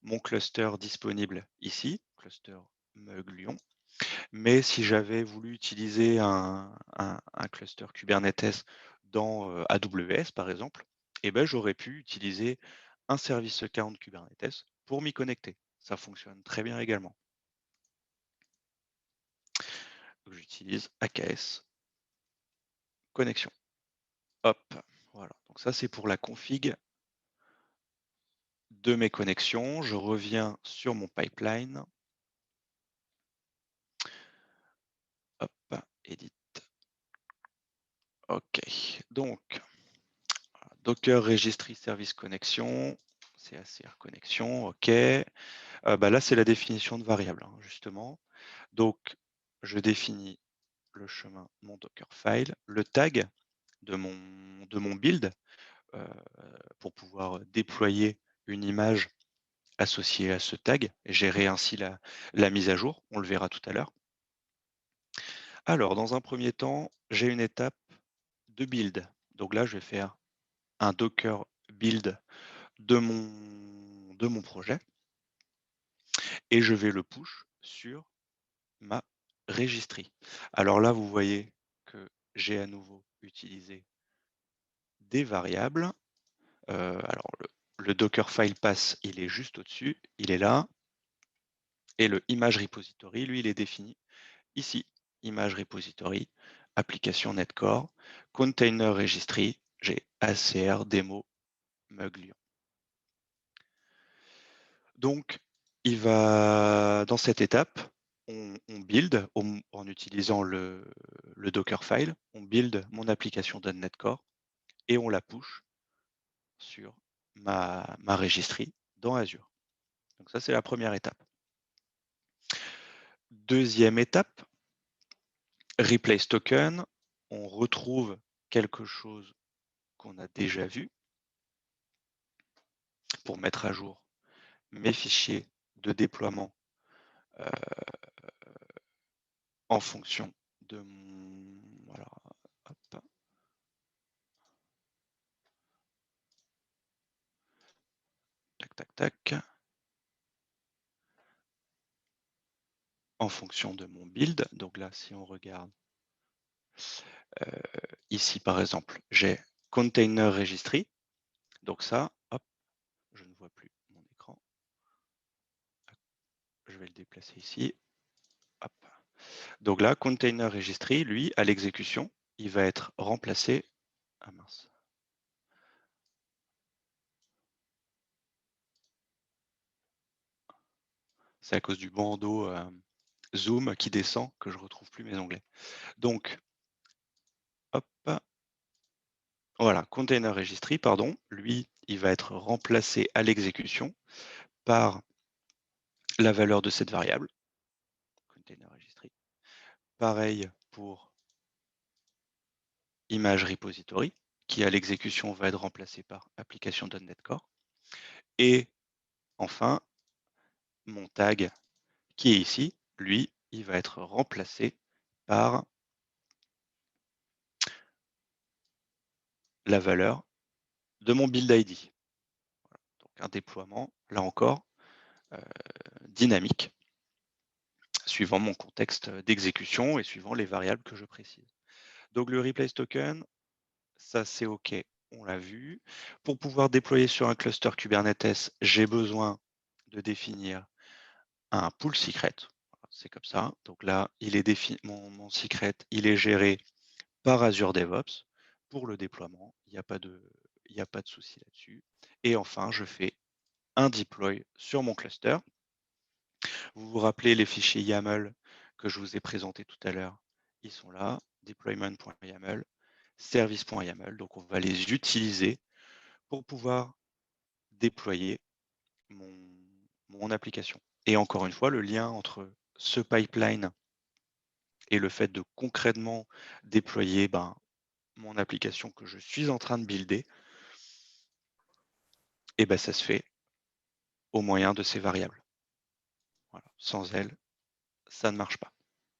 mon cluster disponible ici, cluster Muglion. Mais si j'avais voulu utiliser un cluster Kubernetes dans AWS, par exemple, j'aurais pu utiliser un service account Kubernetes pour m'y connecter. Ça fonctionne très bien également. J'utilise AKS connexion. Hop, voilà. Donc ça, c'est pour la config de mes connexions. Je reviens sur mon pipeline. Hop, edit. OK. Donc, Docker Registry Service Connection, CACR Connexion, OK. Là, c'est la définition de variable, hein, justement. Donc, je définis le chemin de mon Dockerfile, le tag de mon build pour pouvoir déployer une image associée à ce tag et gérer ainsi la mise à jour. On le verra tout à l'heure. Alors, dans un premier temps, j'ai une étape de build. Donc là, je vais faire un Docker build de mon projet. et je vais le push sur ma registry. Alors là, vous voyez que j'ai à nouveau utilisé des variables. Alors le Dockerfile pass, il est juste au-dessus, il est là. Et le image repository, lui, il est défini ici. Image repository, application Netcore, container registry, j'ai ACR demo mug Lyon. Donc, dans cette étape, on build en utilisant le Dockerfile, on build mon application .NET Core et on la push sur ma registry dans Azure. Donc ça, c'est la première étape. Deuxième étape, replace token, on retrouve quelque chose qu'on a déjà vu pour mettre à jour mes fichiers de déploiement en fonction de mon... Voilà, hop. Tac, tac, tac. En fonction de mon build. Donc là, si on regarde ici, par exemple, j'ai container registry. Donc ça, hop, je ne vois plus mon écran. Je vais le déplacer ici. Hop. Donc là, container registry, lui, à l'exécution, il va être remplacé. Ah mince. C'est à cause du bandeau Zoom qui descend que je ne retrouve plus mes onglets. Donc, hop, voilà, container registry, pardon, lui, il va être remplacé à l'exécution par la valeur de cette variable, container registry. Pareil pour image repository, qui à l'exécution va être remplacé par application.NET Core. Et enfin, mon tag qui est ici, lui, il va être remplacé par la valeur de mon build ID. Voilà. Donc un déploiement, là encore, dynamique, suivant mon contexte d'exécution et suivant les variables que je précise. Donc le replace token, ça c'est OK, on l'a vu. Pour pouvoir déployer sur un cluster Kubernetes, j'ai besoin de définir un pool secret. C'est comme ça. Donc là, il est défini, mon secret, il est géré par Azure DevOps pour le déploiement. Il n'y a pas de souci là-dessus. Et enfin, je fais un deploy sur mon cluster. Vous vous rappelez les fichiers YAML que je vous ai présentés tout à l'heure? Ils sont là, deployment.yaml, service.yaml. Donc, on va les utiliser pour pouvoir déployer mon application. Et encore une fois, le lien entre ce pipeline et le fait de concrètement déployer mon application que je suis en train de builder, et ça se fait au moyen de ces variables. Voilà. Sans elles, ça ne marche pas.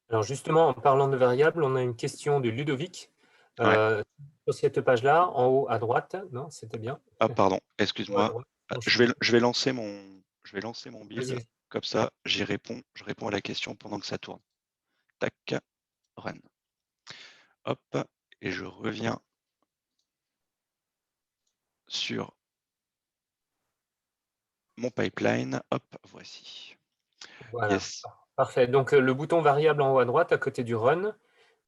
Alors justement, en parlant de variables, on a une question de Ludovic. Ouais. Sur cette page-là, en haut à droite, non, c'était bien. Ah pardon, En haut à excuse-moi. droite, Je vais lancer mon build. Vas-y. Comme ça, je réponds à la question pendant que ça tourne. Tac, run. Hop, et je reviens sur mon pipeline. Hop, voici. Voilà, Yes. parfait. Donc le bouton variable en haut à droite à côté du run.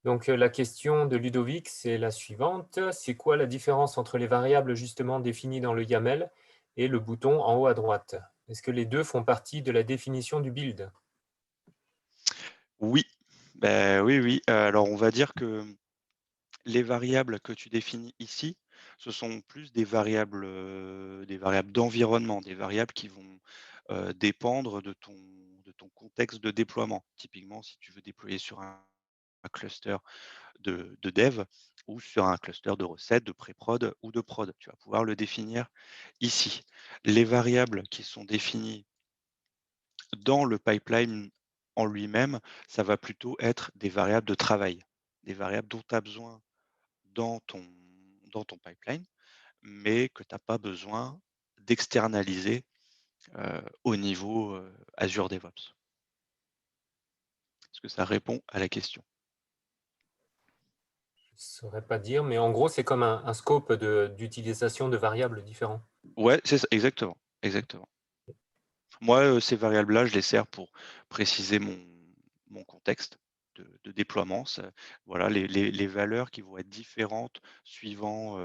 Donc la question de Ludovic, c'est la suivante. C'est quoi la différence entre les variables justement définies dans le YAML et le bouton en haut à droite? Est-ce que les deux font partie de la définition du build? Oui, oui, oui. Alors, on va dire que les variables que tu définis ici, ce sont plus des variables d'environnement, des variables qui vont dépendre de ton contexte de déploiement. Typiquement, si tu veux déployer sur un cluster de dev ou sur un cluster de recettes, de pré-prod ou de prod, tu vas pouvoir le définir ici. Les variables qui sont définies dans le pipeline en lui-même, ça va plutôt être des variables de travail, des variables dont tu as besoin dans ton pipeline, mais que tu n'as pas besoin d'externaliser au niveau Azure DevOps. Est-ce que ça répond à la question? Je ne saurais pas dire, mais en gros, c'est comme un scope d'utilisation de variables différents. Ouais, c'est ça, exactement, exactement. Moi, ces variables-là, je les sers pour préciser mon contexte de déploiement. Voilà, les valeurs qui vont être différentes suivant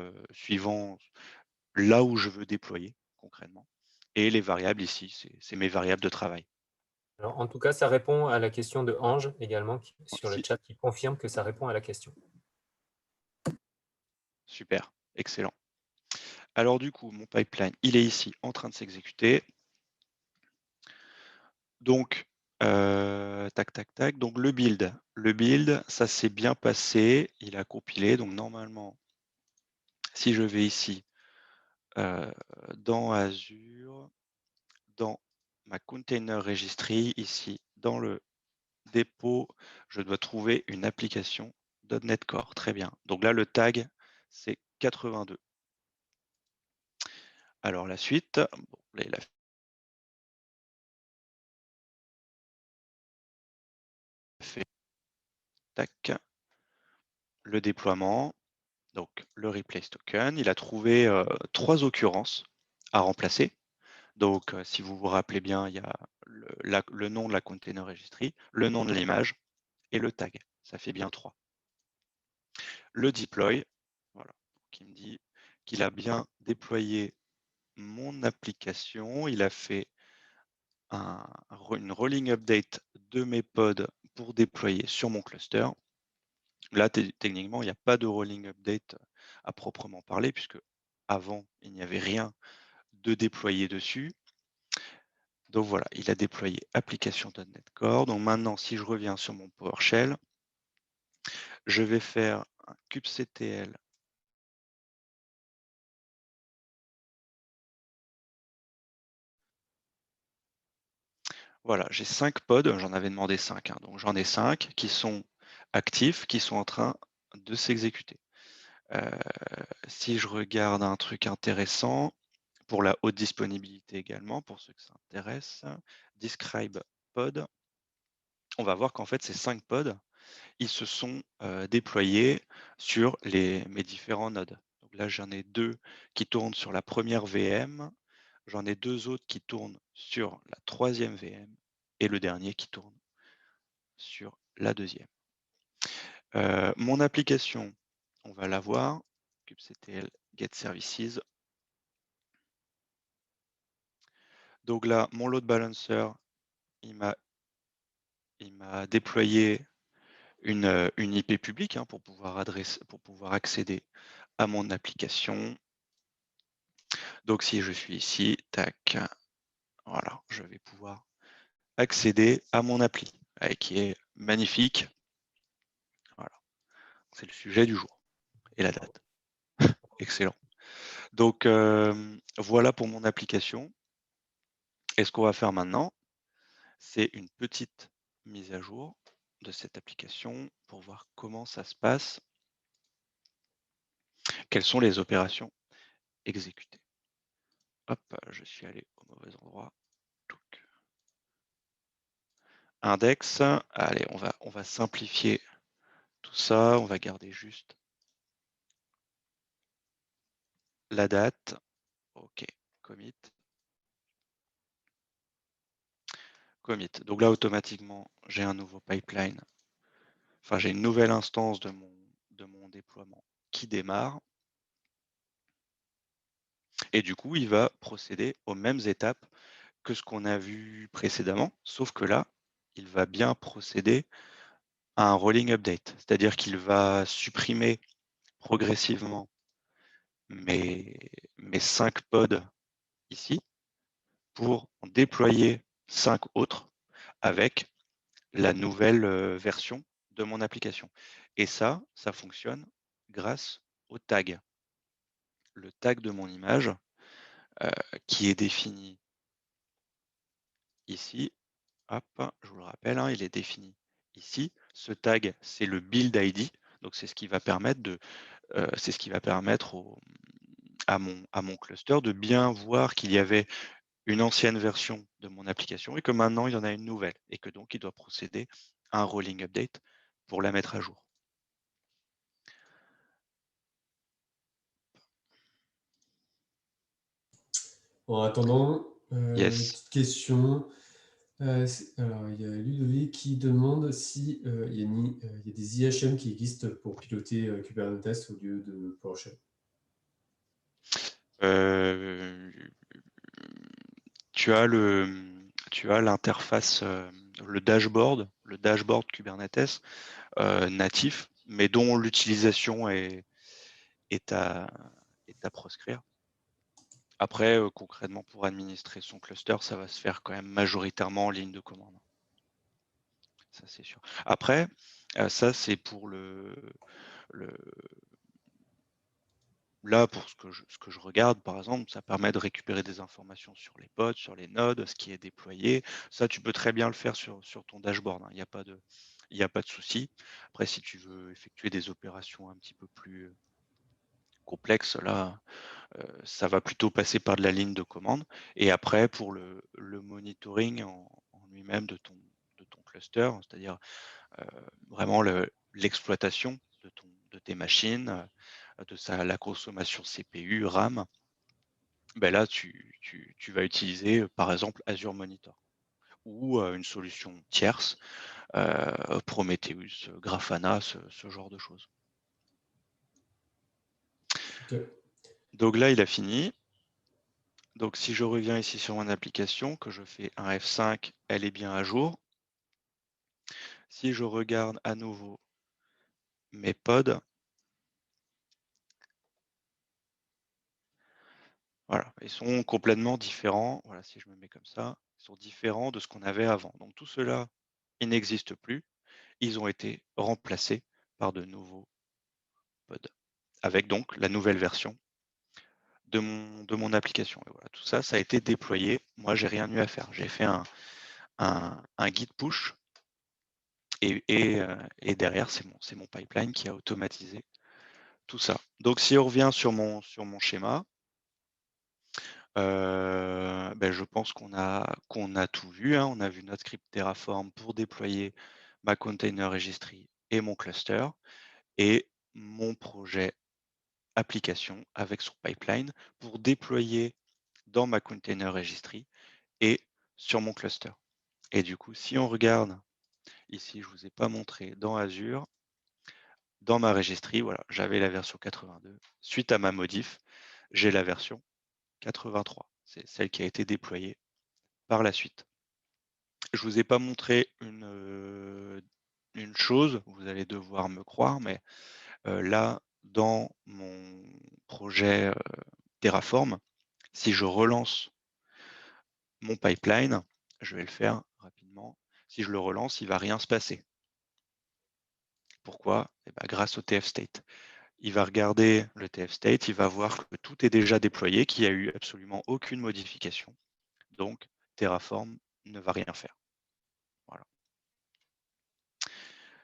là où je veux déployer concrètement. Et les variables ici, c'est mes variables de travail. Alors, en tout cas, ça répond à la question de Ange également sur le Si, chat qui confirme que ça répond à la question. super, excellent. Alors du coup, mon pipeline, il est ici en train de s'exécuter. Donc, tac, tac, tac. Donc le build, ça s'est bien passé. Il a compilé. Donc normalement, si je vais ici dans Azure, dans ma container registry, ici dans le dépôt, je dois trouver une application .NET Core. Très bien. Donc là, le tag, c'est 82. Alors la suite, bon, là, il a fait tac, le déploiement, donc le replace token. Il a trouvé 3 occurrences à remplacer. Donc, si vous vous rappelez bien, il y a le nom de la container registry, le nom de l'image et le tag. Ça fait bien 3. Le deploy, voilà, qui me dit qu'il a bien déployé mon application. Il a fait une rolling update de mes pods pour déployer sur mon cluster. Là, techniquement, il n'y a pas de rolling update à proprement parler, puisque avant, il n'y avait rien de déployé dessus. Donc voilà, il a déployé application.NET Core. Donc maintenant, si je reviens sur mon PowerShell, je vais faire un kubectl. Voilà, j'ai 5 pods, j'en avais demandé 5, hein, donc j'en ai 5 qui sont actifs, qui sont en train de s'exécuter. Si je regarde un truc intéressant, pour la haute disponibilité également, pour ceux que ça intéresse, describe pod, on va voir qu'en fait ces 5 pods, ils se sont déployés sur mes différents nodes. Donc là, j'en ai 2 qui tournent sur la première VM, j'en ai 2 autres qui tournent sur la troisième VM et le dernier qui tourne sur la deuxième. Mon application, on va la voir, kubectl get services. Donc là, mon load balancer, il m'a déployé une IP publique, hein, pour pouvoir accéder à mon application. Donc si je suis ici, tac, voilà, je vais pouvoir accéder à mon appli, qui est magnifique. Voilà, c'est le sujet du jour et la date. Excellent. Donc voilà pour mon application. Et ce qu'on va faire maintenant, c'est une petite mise à jour de cette application pour voir comment ça se passe, quelles sont les opérations exécutées. Hop, je suis allé au mauvais endroit. Index, allez, on va simplifier tout ça, on va garder juste la date. OK, commit. Commit. Donc là, automatiquement, j'ai un nouveau pipeline. Enfin, j'ai une nouvelle instance de mon déploiement qui démarre. Et du coup, il va procéder aux mêmes étapes que ce qu'on a vu précédemment, sauf que là, il va bien procéder à un rolling update. C'est-à-dire qu'il va supprimer progressivement mes 5 pods ici pour en déployer 5 autres avec la nouvelle version de mon application. Et ça fonctionne grâce au tag. Le tag de mon image qui est défini ici. Hop, je vous le rappelle, hein, il est défini ici. Ce tag, c'est le build ID. Donc c'est ce qui va permettre à mon cluster de bien voir qu'il y avait une ancienne version de mon application et que maintenant il y en a une nouvelle et que donc il doit procéder à un rolling update pour la mettre à jour. En attendant, Yes. petite question. Alors, il y a Ludovic qui demande si il y a des IHM qui existent pour piloter Kubernetes au lieu de PowerShell. Euh, tu as l'interface, le dashboard Kubernetes natif, mais dont l'utilisation est à proscrire. Après, concrètement, pour administrer son cluster, ça va se faire quand même majoritairement en ligne de commande. Ça, c'est sûr. Après, ça, c'est pour là, pour ce que je regarde, par exemple, ça permet de récupérer des informations sur les pods, sur les nodes, ce qui est déployé. Ça, tu peux très bien le faire sur ton dashboard, hein. Il n'y a pas de souci. Après, si tu veux effectuer des opérations un petit peu plus complexes, là, ça va plutôt passer par de la ligne de commande. Et après, pour le monitoring en lui-même de ton cluster, c'est-à-dire vraiment l'exploitation de tes machines, la consommation CPU, RAM, ben là, tu vas utiliser, par exemple, Azure Monitor ou une solution tierce, Prometheus, Grafana, ce genre de choses. Ok. Donc là, il a fini. Donc si je reviens ici sur mon application, que je fais un F5, elle est bien à jour. Si je regarde à nouveau mes pods, voilà, ils sont complètement différents. Voilà, si je me mets comme ça, ils sont différents de ce qu'on avait avant. Donc tout cela, il n'existe plus. Ils ont été remplacés par de nouveaux pods, avec donc la nouvelle version de mon application. Et voilà, tout ça, ça a été déployé. Moi, j'ai rien eu à faire. J'ai fait un git push et derrière, c'est mon pipeline qui a automatisé tout ça. Donc, si on revient sur mon schéma, ben, je pense qu'on a tout vu, hein. On a vu notre script Terraform pour déployer ma container registry et mon cluster et mon projet application avec son pipeline pour déployer dans ma container registry et sur mon cluster. Et du coup, si on regarde ici, je ne vous ai pas montré dans Azure, dans ma registry, voilà, j'avais la version 82. Suite à ma modif, j'ai la version 83. C'est celle qui a été déployée par la suite. Je ne vous ai pas montré une chose, vous allez devoir me croire, mais là, dans mon projet Terraform, si je relance mon pipeline, je vais le faire rapidement. Si je le relance, il ne va rien se passer. Pourquoi? Eh ben, grâce au TF state. Il va regarder le TF state, il va voir que tout est déjà déployé, qu'il n'y a eu absolument aucune modification. Donc, Terraform ne va rien faire. Voilà.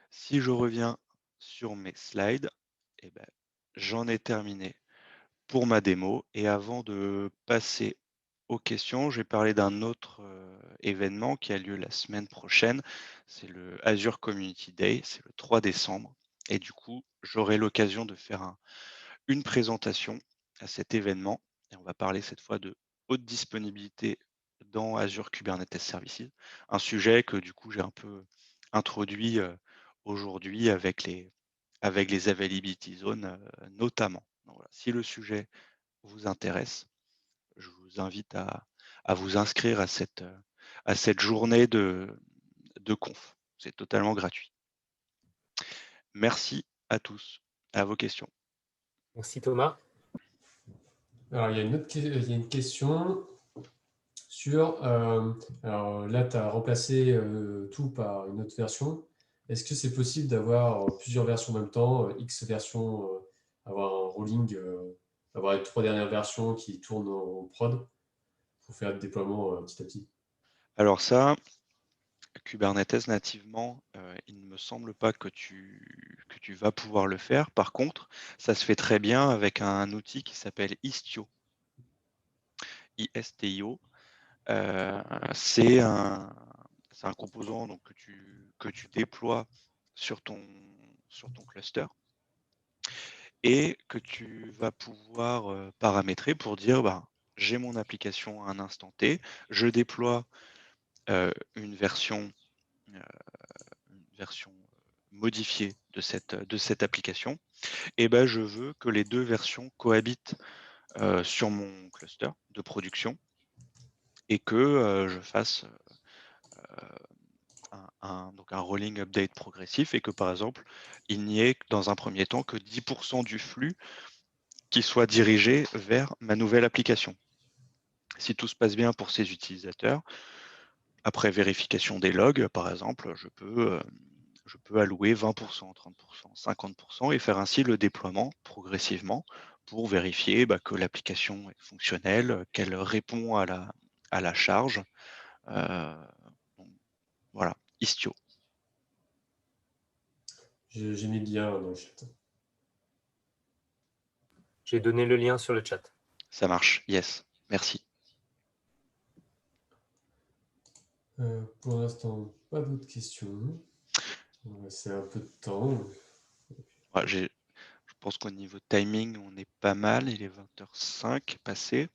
Si je reviens sur mes slides, eh ben, j'en ai terminé pour ma démo. Et avant de passer aux questions, je vais parler d'un autre événement qui a lieu la semaine prochaine. C'est le Azure Community Day, c'est le 3 décembre. Et du coup, j'aurai l'occasion de faire une présentation à cet événement. Et on va parler cette fois de haute disponibilité dans Azure Kubernetes Services, un sujet que du coup j'ai un peu introduit aujourd'hui avec les availability zones notamment. Donc voilà, si le sujet vous intéresse, je vous invite à vous inscrire à cette journée de conf. C'est totalement gratuit. Merci à tous. À vos questions. Merci Thomas. Alors, il y a une question sur. Alors là, tu as remplacé tout par une autre version. Est-ce que c'est possible d'avoir plusieurs versions en même temps, X versions, avoir un rolling, avoir les 3 dernières versions qui tournent en prod pour faire le déploiement petit à petit? Alors ça, Kubernetes nativement, il ne me semble pas que tu vas pouvoir le faire. Par contre, ça se fait très bien avec un outil qui s'appelle Istio, I-S-T-I-O. c'est un composant donc, que tu déploies sur ton cluster et que tu vas pouvoir paramétrer pour dire j'ai mon application à un instant T, je déploie une version modifiée de cette application, et je veux que les deux versions cohabitent sur mon cluster de production et que je fasse donc un rolling update progressif et que par exemple il n'y ait dans un premier temps que 10% du flux qui soit dirigé vers ma nouvelle application. Si tout se passe bien pour ces utilisateurs, après vérification des logs, par exemple, je peux allouer 20%, 30%, 50% et faire ainsi le déploiement progressivement pour vérifier que l'application est fonctionnelle, qu'elle répond à la charge. Voilà, Istio. J'ai mis le lien dans le chat. J'ai donné le lien sur le chat. Ça marche, yes, merci. Pour l'instant, pas d'autres questions. On va laisser un peu de temps. Ouais, je pense qu'au niveau timing, on est pas mal. Il est 20h05 passé.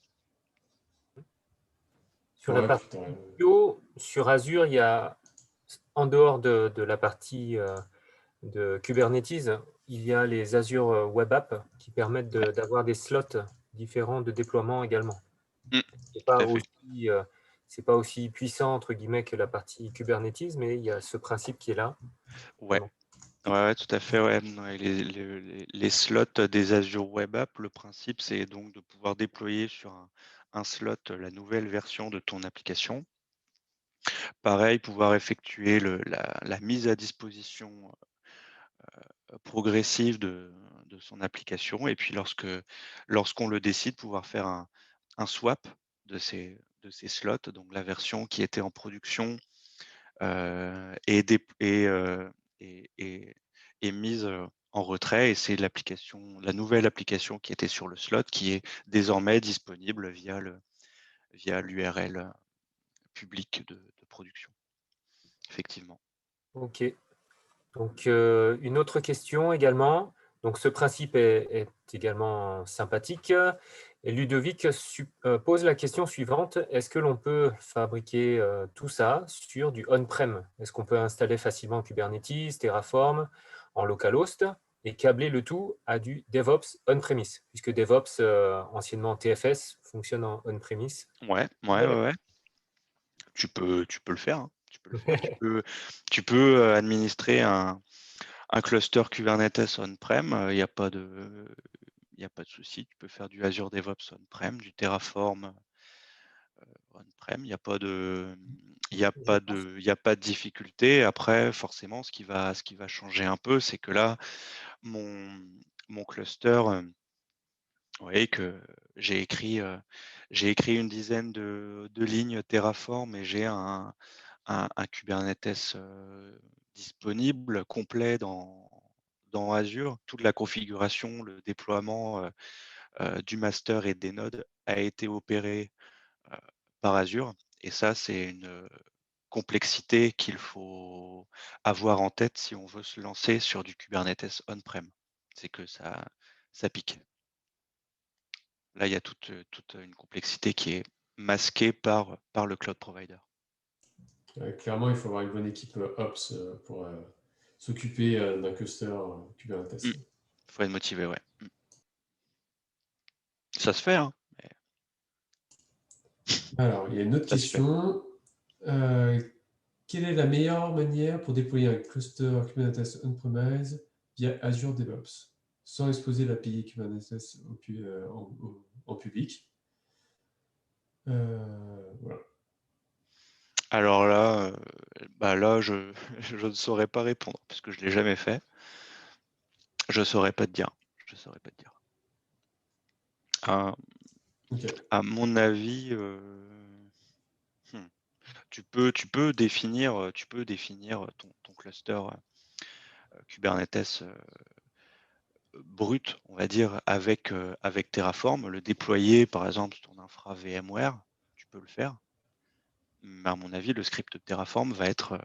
Sur la partie Istio, sur Azure, il y a, en dehors de la partie de Kubernetes, il y a les Azure Web Apps qui permettent d'avoir des slots différents de déploiement également. C'est pas aussi puissant entre guillemets que la partie Kubernetes, mais il y a ce principe qui est là. Ouais. Ouais, tout à fait. Ouais. Les slots des Azure Web Apps, le principe, c'est donc de pouvoir déployer sur un slot la nouvelle version de ton application. Pareil, pouvoir effectuer la mise à disposition progressive de son application. Et puis, lorsqu'on le décide, pouvoir faire un swap de ces slots, donc la version qui était en production est mise en retrait, et c'est la nouvelle application qui était sur le slot qui est désormais disponible via l'URL public de production. Effectivement. Ok. Donc, une autre question également. Donc, ce principe est également sympathique. Et Ludovic pose la question suivante. Est-ce que l'on peut fabriquer tout ça sur du on-prem? Est-ce qu'on peut installer facilement Kubernetes, Terraform en localhost et câbler le tout à du DevOps on-premise? Puisque DevOps, anciennement TFS, fonctionne en on-premise. Ouais. Tu peux le faire. Hein. Tu peux le faire. Tu peux administrer un cluster Kubernetes on-prem. Il n'y a pas de souci. Tu peux faire du Azure DevOps on-prem, du Terraform on-prem. Il n'y a pas de difficulté. Après, forcément, ce qui va changer un peu, c'est que là, mon cluster, vous voyez que j'ai écrit une dizaine de lignes Terraform, et j'ai un Kubernetes disponible, complet dans Azure. Toute la configuration, le déploiement du master et des nodes a été opéré par Azure. Et ça, c'est une complexité qu'il faut avoir en tête si on veut se lancer sur du Kubernetes on-prem. C'est que ça pique. Là, il y a toute une complexité qui est masquée par le cloud provider. Clairement, il faut avoir une bonne équipe Ops pour s'occuper d'un cluster Kubernetes. Il faut être motivé, ouais. Ça se fait, hein. Alors, il y a une autre question. Quelle est la meilleure manière pour déployer un cluster Kubernetes on-premise via Azure DevOps, sans exposer l'API Kubernetes en public? Voilà. Alors là, je ne saurais pas répondre puisque je ne l'ai jamais fait. Je ne saurais pas te dire. À mon avis, tu peux définir ton cluster Kubernetes brut, on va dire, avec Terraform, le déployer par exemple sur ton infra VMware, tu peux le faire. Mais à mon avis, le script de Terraform va être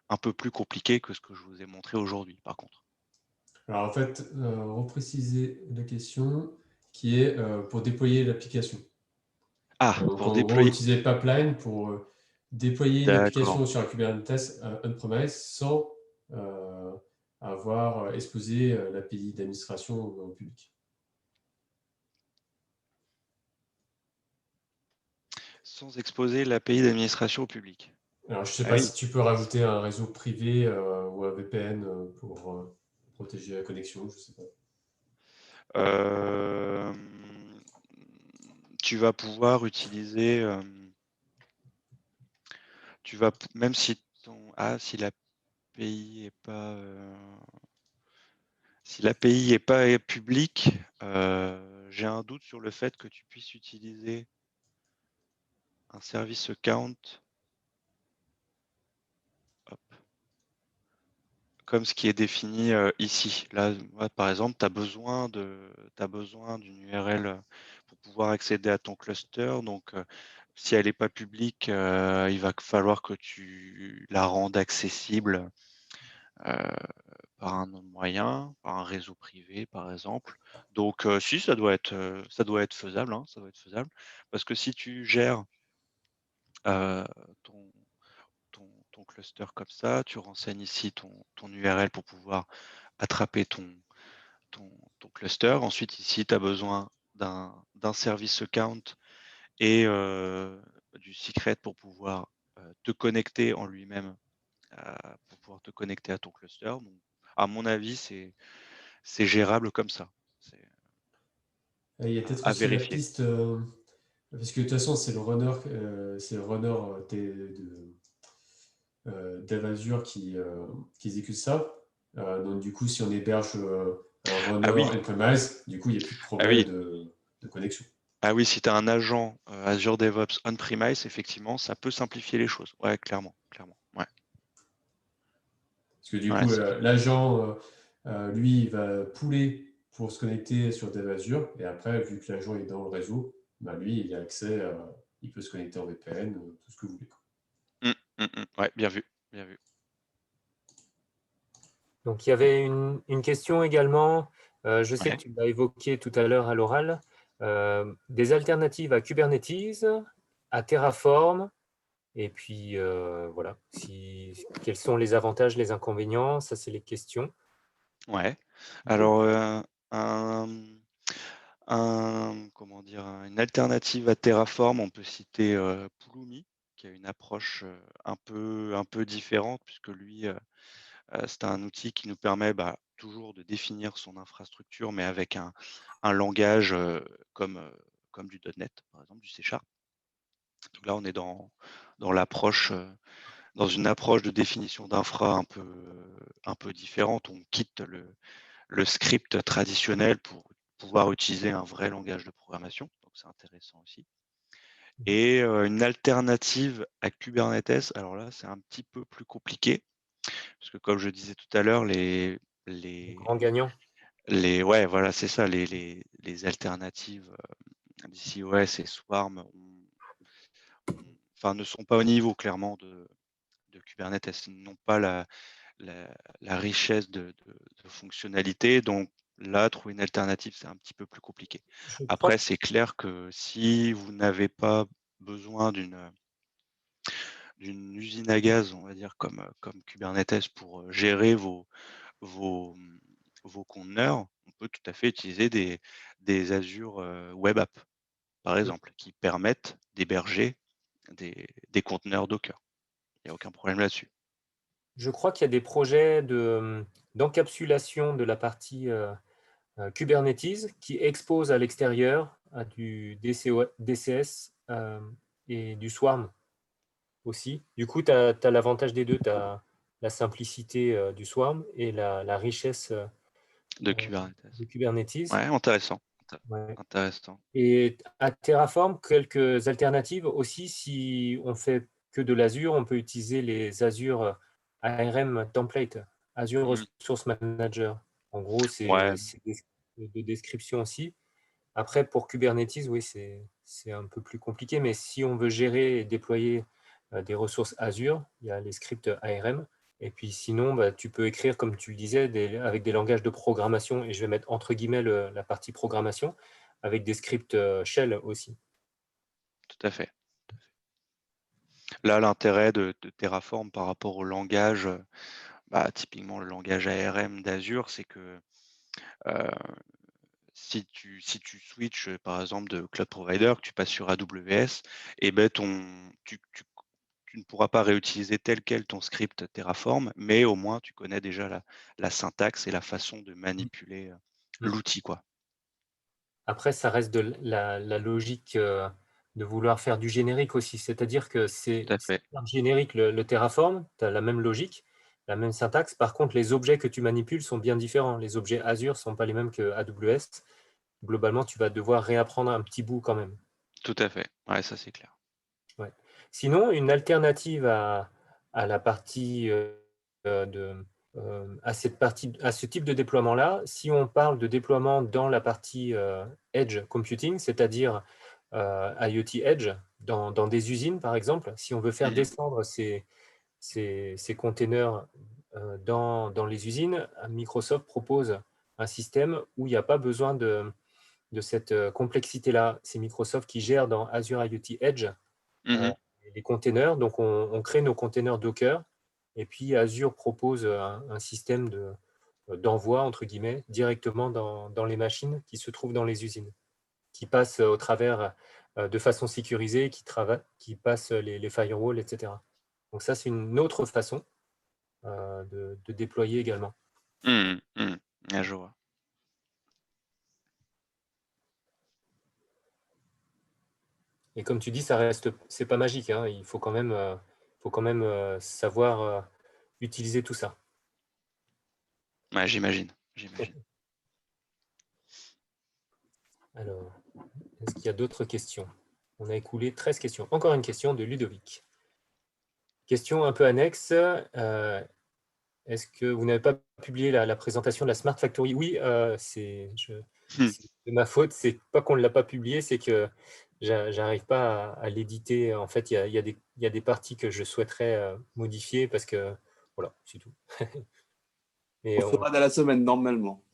un peu plus compliqué que ce que je vous ai montré aujourd'hui, par contre. Alors en fait, repréciser la question qui est pour déployer l'application. Ah, Donc pour en gros, déployer. utiliser Pipeline pour déployer une D'accord. application sur un Kubernetes on-premise sans avoir exposé l'API d'administration au public. Sans exposer l'API d'administration au public. Alors je ne sais Ah pas oui. si tu peux rajouter un réseau privé ou un VPN pour protéger la connexion, je ne sais pas. Euh, Tu vas pouvoir utiliser, même si si l'API est pas, si l'API est pas publique, j'ai un doute sur le fait que tu puisses utiliser un service account, hop, comme ce qui est défini ici. Là, par exemple, tu as besoin d'une URL pour pouvoir accéder à ton cluster. Donc, si elle n'est pas publique, il va falloir que tu la rendes accessible par un autre moyen, par un réseau privé, par exemple. Donc, si, ça doit être faisable, hein, ça doit être faisable. Parce que si tu gères euh, ton, ton cluster comme ça, tu renseignes ici ton URL pour pouvoir attraper ton cluster. Ensuite, ici, tu as besoin d'un service account et du secret pour pouvoir te connecter en lui-même, pour pouvoir te connecter à ton cluster. Donc, à mon avis, c'est gérable comme ça. C'est Il y a peut-être à aussi la vérifier. piste, parce que de toute façon, c'est le runner, Dev Azure qui exécute ça. Donc du coup, si on héberge un runner Ah oui, on-premise, du coup, il n'y a plus de ah problème oui, de connexion. ah oui, si tu as un agent Azure DevOps on-premise, effectivement, ça peut simplifier les choses. Ouais, clairement, clairement. Ouais, Parce que du ouais, coup, c'est clair. l'agent, lui, il va pouler pour se connecter sur Dev Azure. Et après, vu que l'agent est dans le réseau, bah, lui, il a accès, il peut se connecter en VPN, tout ce que vous voulez, quoi. Ouais, bien vu, bien vu. Donc, il y avait une question également, je sais Ouais. que tu l'as évoqué tout à l'heure à l'oral, des alternatives à Kubernetes, à Terraform, et puis voilà, quels sont les avantages, les inconvénients, ça c'est les questions. Ouais. Alors, un, comment dire, une alternative à Terraform, on peut citer Pulumi, qui a une approche un peu différente, puisque lui, c'est un outil qui nous permet toujours de définir son infrastructure, mais avec un langage comme du .NET, par exemple, du C#. Donc là, on est dans l'approche, dans une approche de définition d'infra un peu différente. On quitte le script traditionnel pour pouvoir utiliser un vrai langage de programmation. Donc c'est intéressant aussi. Et une alternative à Kubernetes, alors là, c'est un petit peu plus compliqué, parce que comme je disais tout à l'heure, Les les, grands gagnants. ouais, voilà, c'est ça, les alternatives d'ICOS et Swarm ne sont pas au niveau clairement de Kubernetes. Ils n'ont pas la richesse de fonctionnalités. Donc là, trouver une alternative, c'est un petit peu plus compliqué. Je crois Après, c'est clair que si vous n'avez pas besoin d'une usine à gaz, on va dire, comme Kubernetes pour gérer vos, vos conteneurs, on peut tout à fait utiliser des Azure Web App, par exemple, qui permettent d'héberger des conteneurs Docker. Il n'y a aucun problème là-dessus. Je crois qu'il y a des projets d'encapsulation de la partie Kubernetes qui exposent à l'extérieur à du DCS et du Swarm aussi. Du coup, tu as l'avantage des deux. Tu as la simplicité du Swarm et la richesse De Kubernetes. de Kubernetes. Ouais, intéressant. Ouais. Intéressant. Et à Terraform, quelques alternatives aussi. Si on fait que de l'Azure, on peut utiliser les Azure ARM template, Azure Mm. Resource Manager. En gros, Ouais, c'est de description aussi. Après, pour Kubernetes, oui, c'est un peu plus compliqué, mais si on veut gérer et déployer des ressources Azure, il y a les scripts ARM. Et puis sinon, tu peux écrire, comme tu le disais, avec des langages de programmation, et je vais mettre entre guillemets la partie programmation, avec des scripts shell aussi. Tout à fait. Là, l'intérêt de Terraform par rapport au langage, typiquement le langage ARM d'Azure, c'est que si tu switches, par exemple, de cloud provider, que tu passes sur AWS, et tu ne pourras pas réutiliser tel quel ton script Terraform, mais au moins tu connais déjà la syntaxe et la façon de manipuler l'outil, quoi. Après, ça reste de la logique de vouloir faire du générique aussi. C'est-à-dire que c'est Tout à fait. générique le Terraform, tu as la même logique, la même syntaxe. Par contre, les objets que tu manipules sont bien différents. Les objets Azure ne sont pas les mêmes que AWS. Globalement, tu vas devoir réapprendre un petit bout quand même. Tout à fait. Ouais, ça c'est clair. Ouais. Sinon, une alternative à la partie à ce type de déploiement-là, si on parle de déploiement dans la partie Edge Computing, c'est-à-dire IoT Edge, dans des usines par exemple, si on veut faire descendre ces containers dans les usines, Microsoft propose un système où il n'y a pas besoin de cette complexité-là. C'est Microsoft qui gère dans Azure IoT Edge les containers. Donc, on crée nos containers Docker, et puis Azure propose un système d'envoi, entre guillemets, directement dans les machines qui se trouvent dans les usines, qui passent au travers de façon sécurisée, qui passent les firewalls, etc. Donc ça, c'est une autre façon de déployer également. Ah, je vois. Et comme tu dis, c'est pas magique, hein. Il faut quand même savoir utiliser tout ça. Ouais, j'imagine. Alors, est-ce qu'il y a d'autres questions? On a écoulé 13 questions. Encore une question de Ludovic. Question un peu annexe. Est-ce que vous n'avez pas publié la présentation de la Smart Factory? Oui, c'est de ma faute. C'est pas qu'on ne l'a pas publié, c'est que j'arrive pas à l'éditer. En fait, il y a des parties que je souhaiterais modifier parce que, voilà, c'est tout. Et On fera dans la semaine, normalement.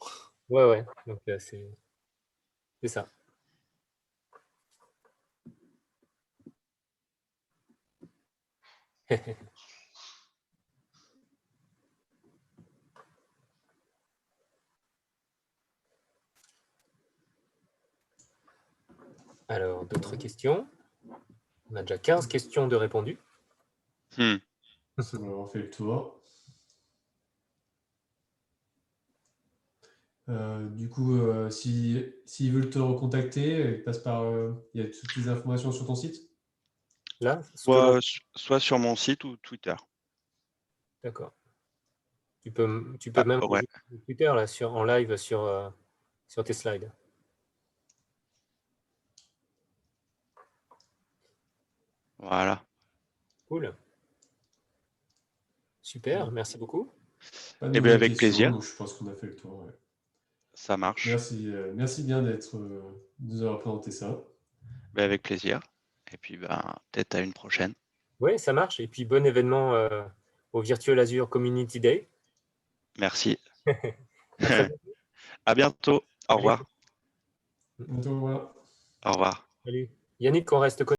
Ouais. Donc, c'est ça. Alors, d'autres questions? On a déjà 15 questions de répondues. On va avoir fait le tour. Du coup, s'ils veulent te recontacter, passe par. Il y a toutes les informations sur ton site? Là, soit sur mon site ou Twitter. D'accord. Tu peux même ouais. Twitter là, en live sur tes slides. Voilà. Cool. Super, merci beaucoup. Pas de bien, nouvelles avec questions, plaisir. donc je pense qu'on a fait le tour. Ouais. Ça marche. Merci bien de nous avoir présenté ça. Avec plaisir. Et puis, peut-être à une prochaine. Oui, ça marche. Et puis, bon événement au Virtual Azure Community Day. Merci. À très bientôt. À bientôt. Au revoir. Bientôt, au revoir. Au revoir. Salut. Yannick, on reste connecté.